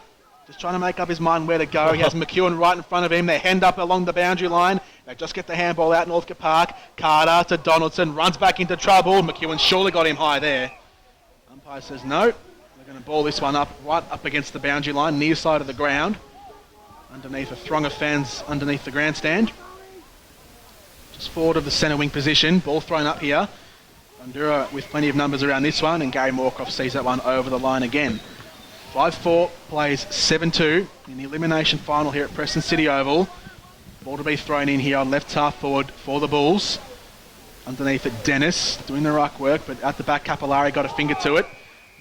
Just trying to make up his mind where to go. He has McEwen right in front of him. They hand up along the boundary line. They just get the handball out, Northcote Park. Carter to Donaldson, runs back into trouble. McEwen surely got him high there. Umpire says no. They're going to ball this one up, right up against the boundary line, near side of the ground. Underneath a throng of fans underneath the grandstand. Just forward of the centre wing position. Ball thrown up here. Bundoora with plenty of numbers around this one, and Gary Moorcroft sees that one over the line again. 5-4 plays 7-2 in the elimination final here at Preston City Oval. Ball to be thrown in here on left half forward for the Bulls. Underneath it, Dennis doing the ruck work, but at the back, Capillari got a finger to it.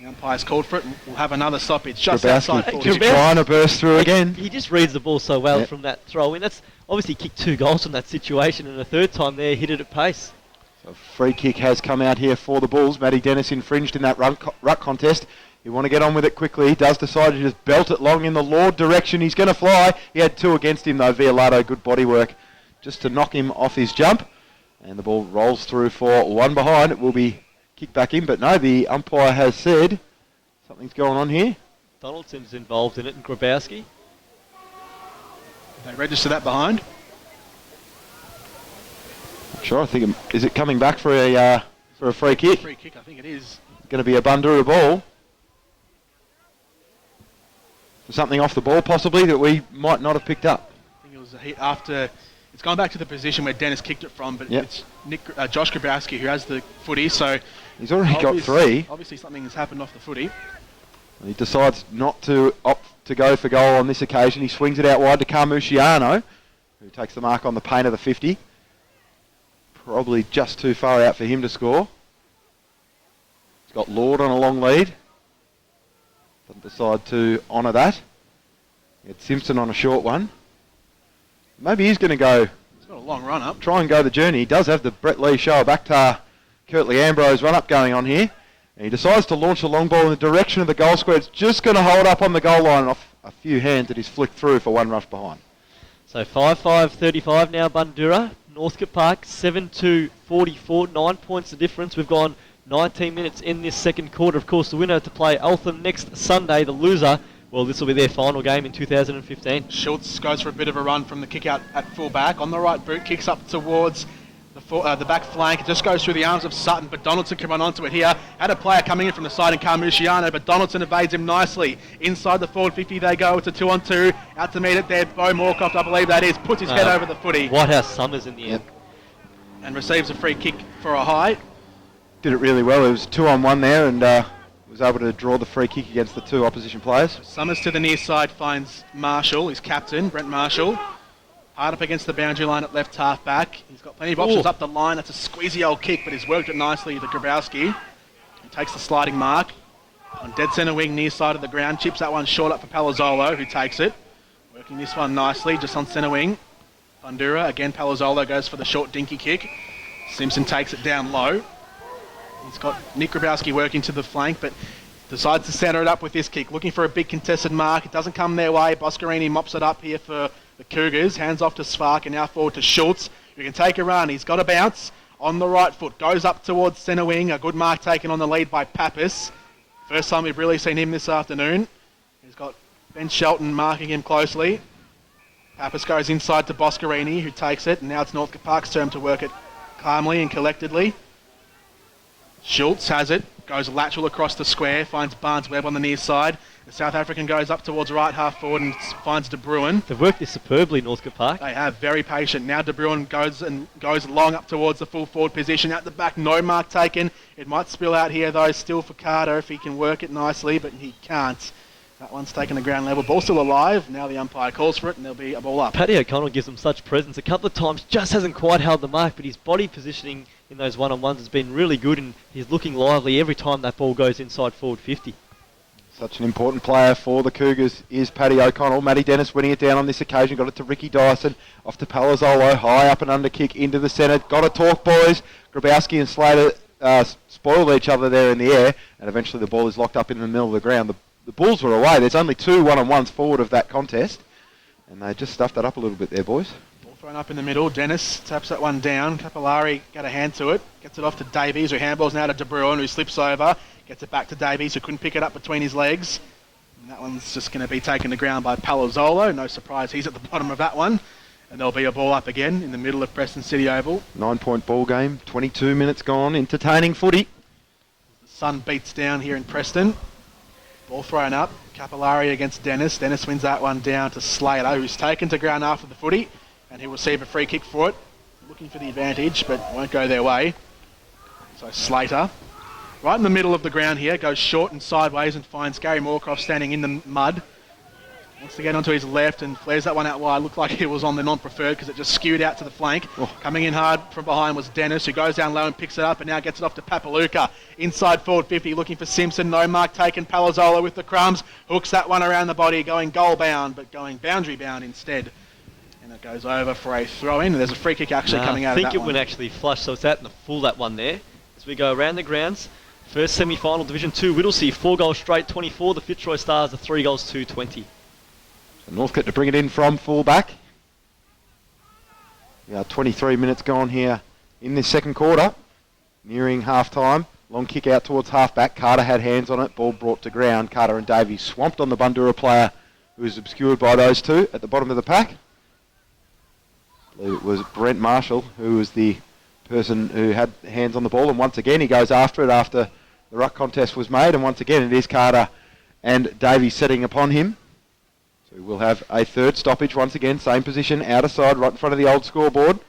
The umpire's called for it, and we'll have another stoppage just outside 40. He's trying to burst through again. He just reads the ball so well from that throw in. That's obviously kicked 2 goals from that situation, and the third time there hit it at pace. So free kick has come out here for the Bulls. Matty Dennis infringed in that ruck contest. You want to get on with it quickly. He does decide to just belt it long in the Lord direction. He's going to fly. He had 2 against him though. Violato, good body work just to knock him off his jump. And the ball rolls through for 1 behind. It will be kicked back in, but no, the umpire has said something's going on here. Donaldson's involved in it, and Grabowski. They register that behind. Sure, I think is it coming back for a free kick? Free kick, I think it is. Going to be a Bundoora ball. Something off the ball possibly that we might not have picked up. I think it was a hit after. It's gone back to the position where Dennis kicked it from, but it's Josh Grabowski who has the footy, so he's already got 3. Obviously something has happened off the footy. He decides not to opt to go for goal on this occasion. He swings it out wide to Carmuciano, who takes the mark on the paint of the 50. Probably just too far out for him to score. He's got Lord on a long lead. Doesn't decide to honour that. He had Simpson on a short one. Maybe he's going to go. He's got a long run up. Try and go the journey. He does have the Brett Lee show back to Kurtley Ambrose run up going on here. And he decides to launch a long ball in the direction of the goal square. It's just going to hold up on the goal line off a few hands that he's flicked through for 1 rush behind. So 5-5-35 now, Bundoora. Northcote Park 7-2-44. 9 points the difference. We've gone 19 minutes in this second quarter. Of course, the winner to play Eltham next Sunday. The loser, well, this will be their final game in 2015. Schultz goes for a bit of a run from the kick out at full back. On the right boot, kicks up towards the back flank. It just goes through the arms of Sutton, but Donaldson can run onto it here. Had a player coming in from the side in Carmuciano, but Donaldson evades him nicely. Inside the forward 50 they go. It's a 2-on-2. Out to meet it there. Bo Moorcroft, I believe that is, puts his head over the footy. Whitehouse Summers in the end. And receives a free kick for a high. Did it really well. It was 2-on-1 there and was able to draw the free kick against the 2 opposition players. Summers to the near side finds Marshall, his captain, Brent Marshall. Hard up against the boundary line at left half back. He's got plenty of options up the line. That's a squeezy old kick, but he's worked it nicely to Grabowski. He takes the sliding mark. On dead centre wing, near side of the ground. Chips that one short up for Palazzolo, who takes it. Working this one nicely, just on centre wing. Bundoora, again Palazzolo goes for the short dinky kick. Simpson takes it down low. He's got Nick Grabowski working to the flank, but decides to centre it up with this kick. Looking for a big contested mark. It doesn't come their way. Boscarini mops it up here for the Cougars. Hands off to Svark and now forward to Schultz, who can take a run. He's got a bounce on the right foot. Goes up towards centre wing. A good mark taken on the lead by Pappas. First time we've really seen him this afternoon. He's got Ben Shelton marking him closely. Pappas goes inside to Boscarini, who takes it. And now it's Northcote Park's turn to work it calmly and collectedly. Schultz has it, goes lateral across the square, finds Barnes-Webb on the near side. The South African goes up towards right half forward and finds De Bruin. They've worked this superbly, Northcote Park. They have, very patient. Now De Bruin goes long up towards the full forward position. At the back, no mark taken. It might spill out here though, still for Carter if he can work it nicely, but he can't. That one's taken the ground level. Ball still alive. Now the umpire calls for it and there'll be a ball up. Paddy O'Connell gives them such presence. A couple of times just hasn't quite held the mark, but his body positioning in those one-on-ones has been really good and he's looking lively every time that ball goes inside forward 50. Such an important player for the Cougars is Paddy O'Connell. Matty Dennis winning it down on this occasion. Got it to Ricky Dyson. Off to Palazzolo. High up and under kick into the centre. Got to talk, boys. Grabowski and Slater spoiled each other there in the air. And eventually the ball is locked up in the middle of the ground. The Bulls were away. There's only 2 one-on-ones forward of that contest. And they just stuffed that up a little bit there, boys. Ball thrown up in the middle. Dennis taps that one down. Capillari got a hand to it. Gets it off to Davies, who handballs now to De Bruin, who slips over. Gets it back to Davies, who couldn't pick it up between his legs. And that one's just going to be taken to ground by Palazzolo. No surprise, he's at the bottom of that one. And there'll be a ball up again in the middle of Preston City Oval. 9-point ball game. 22 minutes gone. Entertaining footy. The sun beats down here in Preston. Ball thrown up. Capillari against Dennis. Dennis wins that one down to Slater, who's taken to ground after the footy. And he'll receive a free kick for it. Looking for the advantage, but won't go their way. So Slater, right in the middle of the ground here, goes short and sideways and finds Gary Moorcroft standing in the mud. Wants to get onto his left and flares that one out wide. Looked like he was on the non-preferred because it just skewed out to the flank. Oh. Coming in hard from behind was Dennis, who goes down low and picks it up and now gets it off to Papaluka. Inside forward 50, looking for Simpson. No mark taken. Palazzolo with the crumbs. Hooks that one around the body, going goal bound, but going boundary bound instead. And it goes over for a throw-in. There's a free kick actually coming out of that one. I think it went actually flush, so it's out in the full, that one there. As we go around the grounds, First semi-final, Division 2, Whittlesea, 4 goals straight, 24. The Fitzroy Stars are 3 goals to 20. So Northcote to bring it in from full-back. We are 23 minutes gone here in this second quarter, nearing half-time. Long kick out towards half-back. Carter had hands on it, ball brought to ground. Carter and Davies swamped on the Bundoora player who was obscured by those two at the bottom of the pack. I believe it was Brent Marshall who was the person who had hands on the ball, and once again he goes after it after the ruck contest was made, and once again it is Carter and Davies setting upon him. So we will have a third stoppage once again, same position, outer side, right in front of the old scoreboard.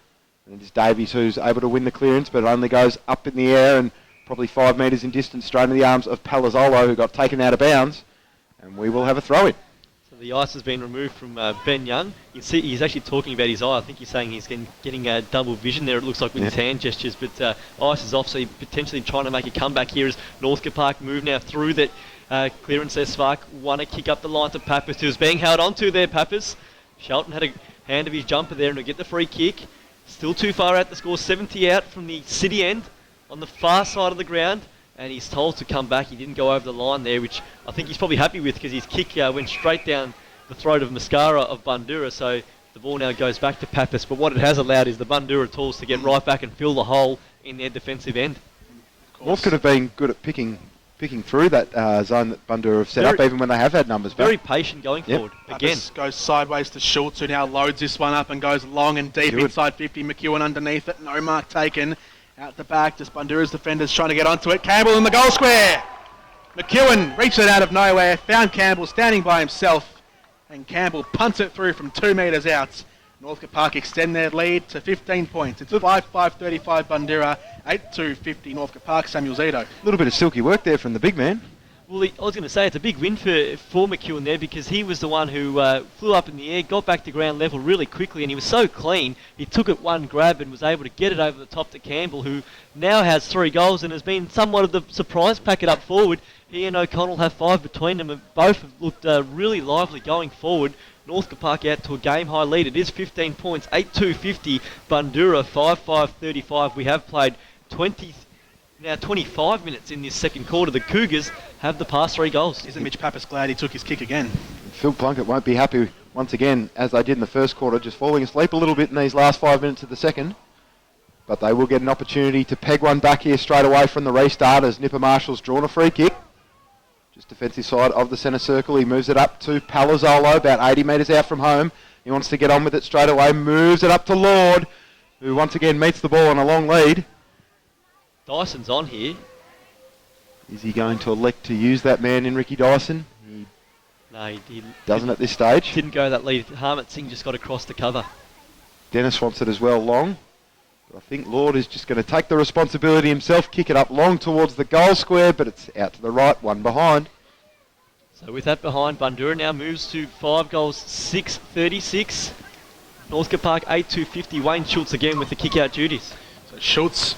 And it is Davies who's able to win the clearance, but it only goes up in the air and probably 5 metres in distance, straight into the arms of Palazzolo, who got taken out of bounds. And we will have a throw-in. So the ice has been removed from Ben Young. You can see he's actually talking about his eye. I think he's saying he's getting double vision there, it looks like, with his hand gestures. But ice is off, so he's potentially trying to make a comeback here as Northcote Park move now through that clearance there. Svark won a kick up the line to Pappas, who's being held onto there, Pappas. Shelton had a hand of his jumper there and he'll get the free kick. Still too far out to score, 70 out from the city end on the far side of the ground, and he's told to come back. He didn't go over the line there, which I think he's probably happy with because his kick went straight down the throat of Mascara of Bundoora, so the ball now goes back to Pappas. But what it has allowed is the Bundoora Tools to get right back and fill the hole in their defensive end. North could have been good at picking through that zone that Bundoora have set up, even when they have had numbers back. Very patient going forward. Again, Pappas goes sideways to Schultz, who now loads this one up and goes long and deep inside 50. McEwen underneath it, no mark taken. Out the back, just Bundoora's defenders trying to get onto it. Campbell in the goal square. McEwen reached it out of nowhere, found Campbell standing by himself, and Campbell punts it through from 2 metres out. Northcote Park extend their lead to 15 points. It's 5-5-35 Bundoora, 8-2-50 Northcote Park. Samuel Zito. A little bit of silky work there from the big man. well, I was going to say it's a big win for McEwen there, because he was the one who flew up in the air, got back to ground level really quickly, and he was so clean. He took it one grab and was able to get it over the top to Campbell, who now has 3 goals and has been somewhat of the surprise packet up forward. He and O'Connell have 5 between them, and both have looked really lively going forward. Northcote Park out to a game-high lead. It is 15 points, 8-2-50. Bundoora 5-5-35. We have played 25 minutes in this second quarter. The Cougars have the past 3 goals. Isn't Mitch Pappas glad he took his kick again? Phil Plunkett won't be happy once again, as they did in the first quarter, just falling asleep a little bit in these last 5 minutes of the second. But they will get an opportunity to peg one back here straight away from the restart, as Nipper Marshall's drawn a free kick. Just defensive side of the centre circle. He moves it up to Palazzolo, about 80 metres out from home. He wants to get on with it straight away. Moves it up to Lord, who once again meets the ball on a long lead. Dyson's on here. Is he going to elect to use that man in Ricky Dyson? He No, he doesn't at this stage. didn't go that lead. Harmit Singh just got across the cover. Dennis wants it as well long. But I think Lord is just going to take the responsibility himself, kick it up long towards the goal square, but it's out to the right, one behind. So with that behind, Bundoora now moves to 5 goals, 6-36. Northcote Park 8-2-50. Wayne Schultz again with the kick-out duties. So Schultz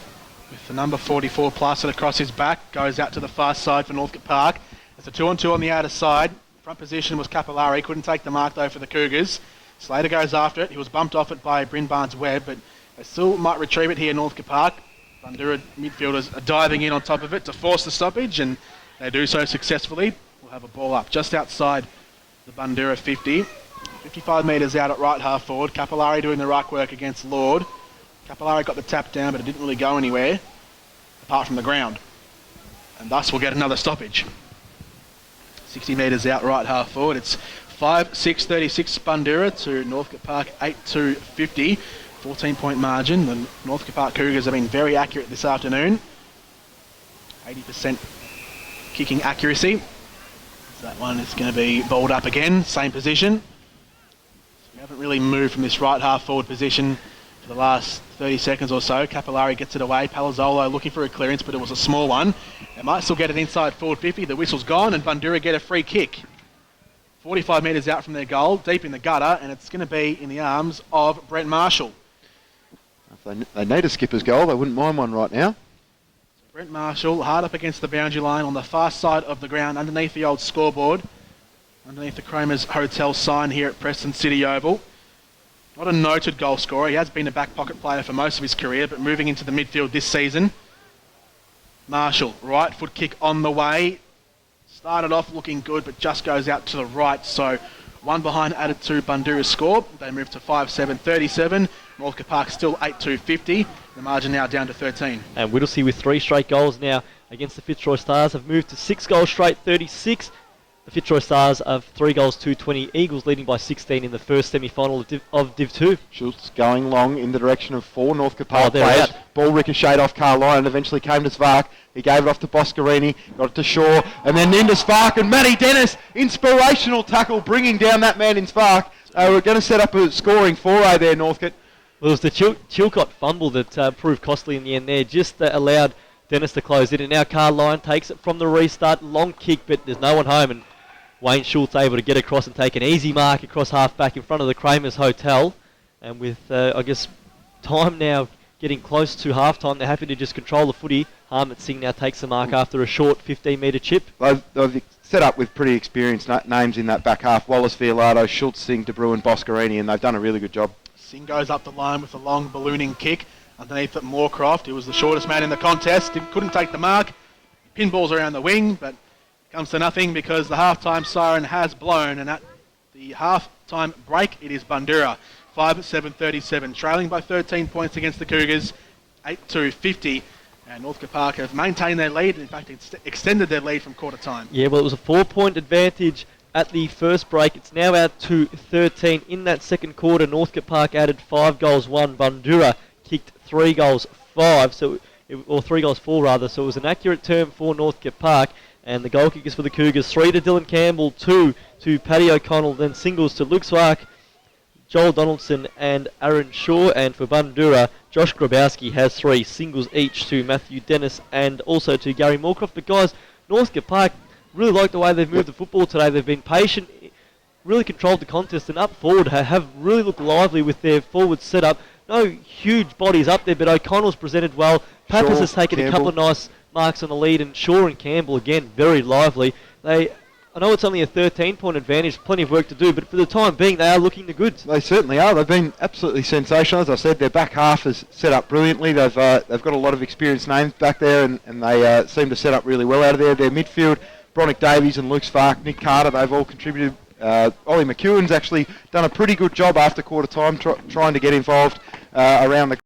with the number 44 plastered across his back, goes out to the far side for Northcote Park. It's a 2-on-2 on the outer side. Front position was Capillari, couldn't take the mark though for the Cougars. Slater goes after it. He was bumped off it by Bryn Barnes-Webb, but they still might retrieve it here, Northcote Park. Bundoora midfielders are diving in on top of it to force the stoppage, and they do so successfully. We'll have a ball up just outside the Bundoora 50. 55 metres out at right half forward. Capillari doing the ruck work against Lord. Capillari got the tap down, but it didn't really go anywhere apart from the ground. And thus we'll get another stoppage. 60 metres out right half forward. It's 5-6-36 Bundoora to Northcote Park 8-2-50. 14-point margin. The Northcote Park Cougars have been very accurate this afternoon. 80% kicking accuracy. So that one is going to be balled up again. Same position. So we haven't really moved from this right half forward position for the last 30 seconds or so. Capillari gets it away. Palazzolo looking for a clearance, but it was a small one. They might still get it inside forward 50. The whistle's gone and Bundoora get a free kick. 45 metres out from their goal, deep in the gutter, and it's going to be in the arms of Brent Marshall. If they need a skipper's goal, they wouldn't mind one right now. Brent Marshall hard up against the boundary line on the far side of the ground, underneath the old scoreboard, underneath the Cromer's Hotel sign here at Preston City Oval. Not a noted goal scorer. He has been a back pocket player for most of his career, but moving into the midfield this season. Marshall, right foot kick on the way. Started off looking good, but just goes out to the right. So one behind added to Bundoора's score. They move to 5-7-37. Northcote Park still 8-2-50. The margin now down to 13. And Whittlesea with 3 straight goals now against the Fitzroy Stars have moved to 6 goals straight, 36. The Fitzroy Stars have 3 goals, 2-20. Eagles leading by 16 in the first semi-final of Div 2. Schultz going long in the direction of 4 Northcote Park they're players. out. Ball ricocheted off Carline and eventually came to Svark. He gave it off to Boscarini, got it to Shaw, and then into Svark, and Matty Dennis, inspirational tackle, bringing down that man in Svark. We're going to set up a scoring foray there, Northcote. Well, it was the Chilcott fumble that proved costly in the end there. Just allowed Dennis to close it, and now Carline takes it from the restart. Long kick, but there's no one home, and Wayne Schultz able to get across and take an easy mark across half-back in front of the Kramers Hotel. And with, I guess, time now getting close to half-time, they're happy to just control the footy. Harmit Singh now takes the mark after a short 15-metre chip. They've set up with pretty experienced names in that back half. Wallace, Fialato, Schultz, Singh, De Bruin, Boscarini, and they've done a really good job. Singh goes up the line with a long ballooning kick. Underneath it, Moorcroft, who was the shortest man in the contest, couldn't take the mark. Pinballs around the wing, but comes to nothing because the half-time siren has blown, and at the half-time break, it is Bundoora. 5-7-37, trailing by 13 points against the Cougars, 8-2-50. And Northcote Park have maintained their lead, in fact, extended their lead from quarter time. Yeah, well, it was a 4-point advantage at the first break. It's now out to 13. In that second quarter, Northcote Park added 5 goals, 1. Bundoora kicked 3 goals, 5, or 3 goals, 4 rather. So it was an accurate term for Northcote Park. And the goal kickers for the Cougars, 3 to Dylan Campbell, 2 to Paddy O'Connell, then singles to Luke Swark, Joel Donaldson and Aaron Shaw. And for Bundoora, Josh Grabowski has 3 singles each to Matthew Dennis and also to Gary Moorcroft. But guys, Northcote Park really like the way they've moved the football today. They've been patient, really controlled the contest, and up forward have really looked lively with their forward setup. No huge bodies up there, but O'Connell's presented well. Pappas has taken a couple of nice marks on the lead, and Shaw and Campbell again very lively. I know it's only a 13-point advantage, plenty of work to do, but for the time being they are looking the goods. They certainly are. They've been absolutely sensational. As I said, their back half is set up brilliantly. They've got a lot of experienced names back there, and they seem to set up really well out of there. Their midfield, Bronick Davies and Luke Spark, Nick Carter, they've all contributed. Ollie McEwen's actually done a pretty good job after quarter time trying to get involved around the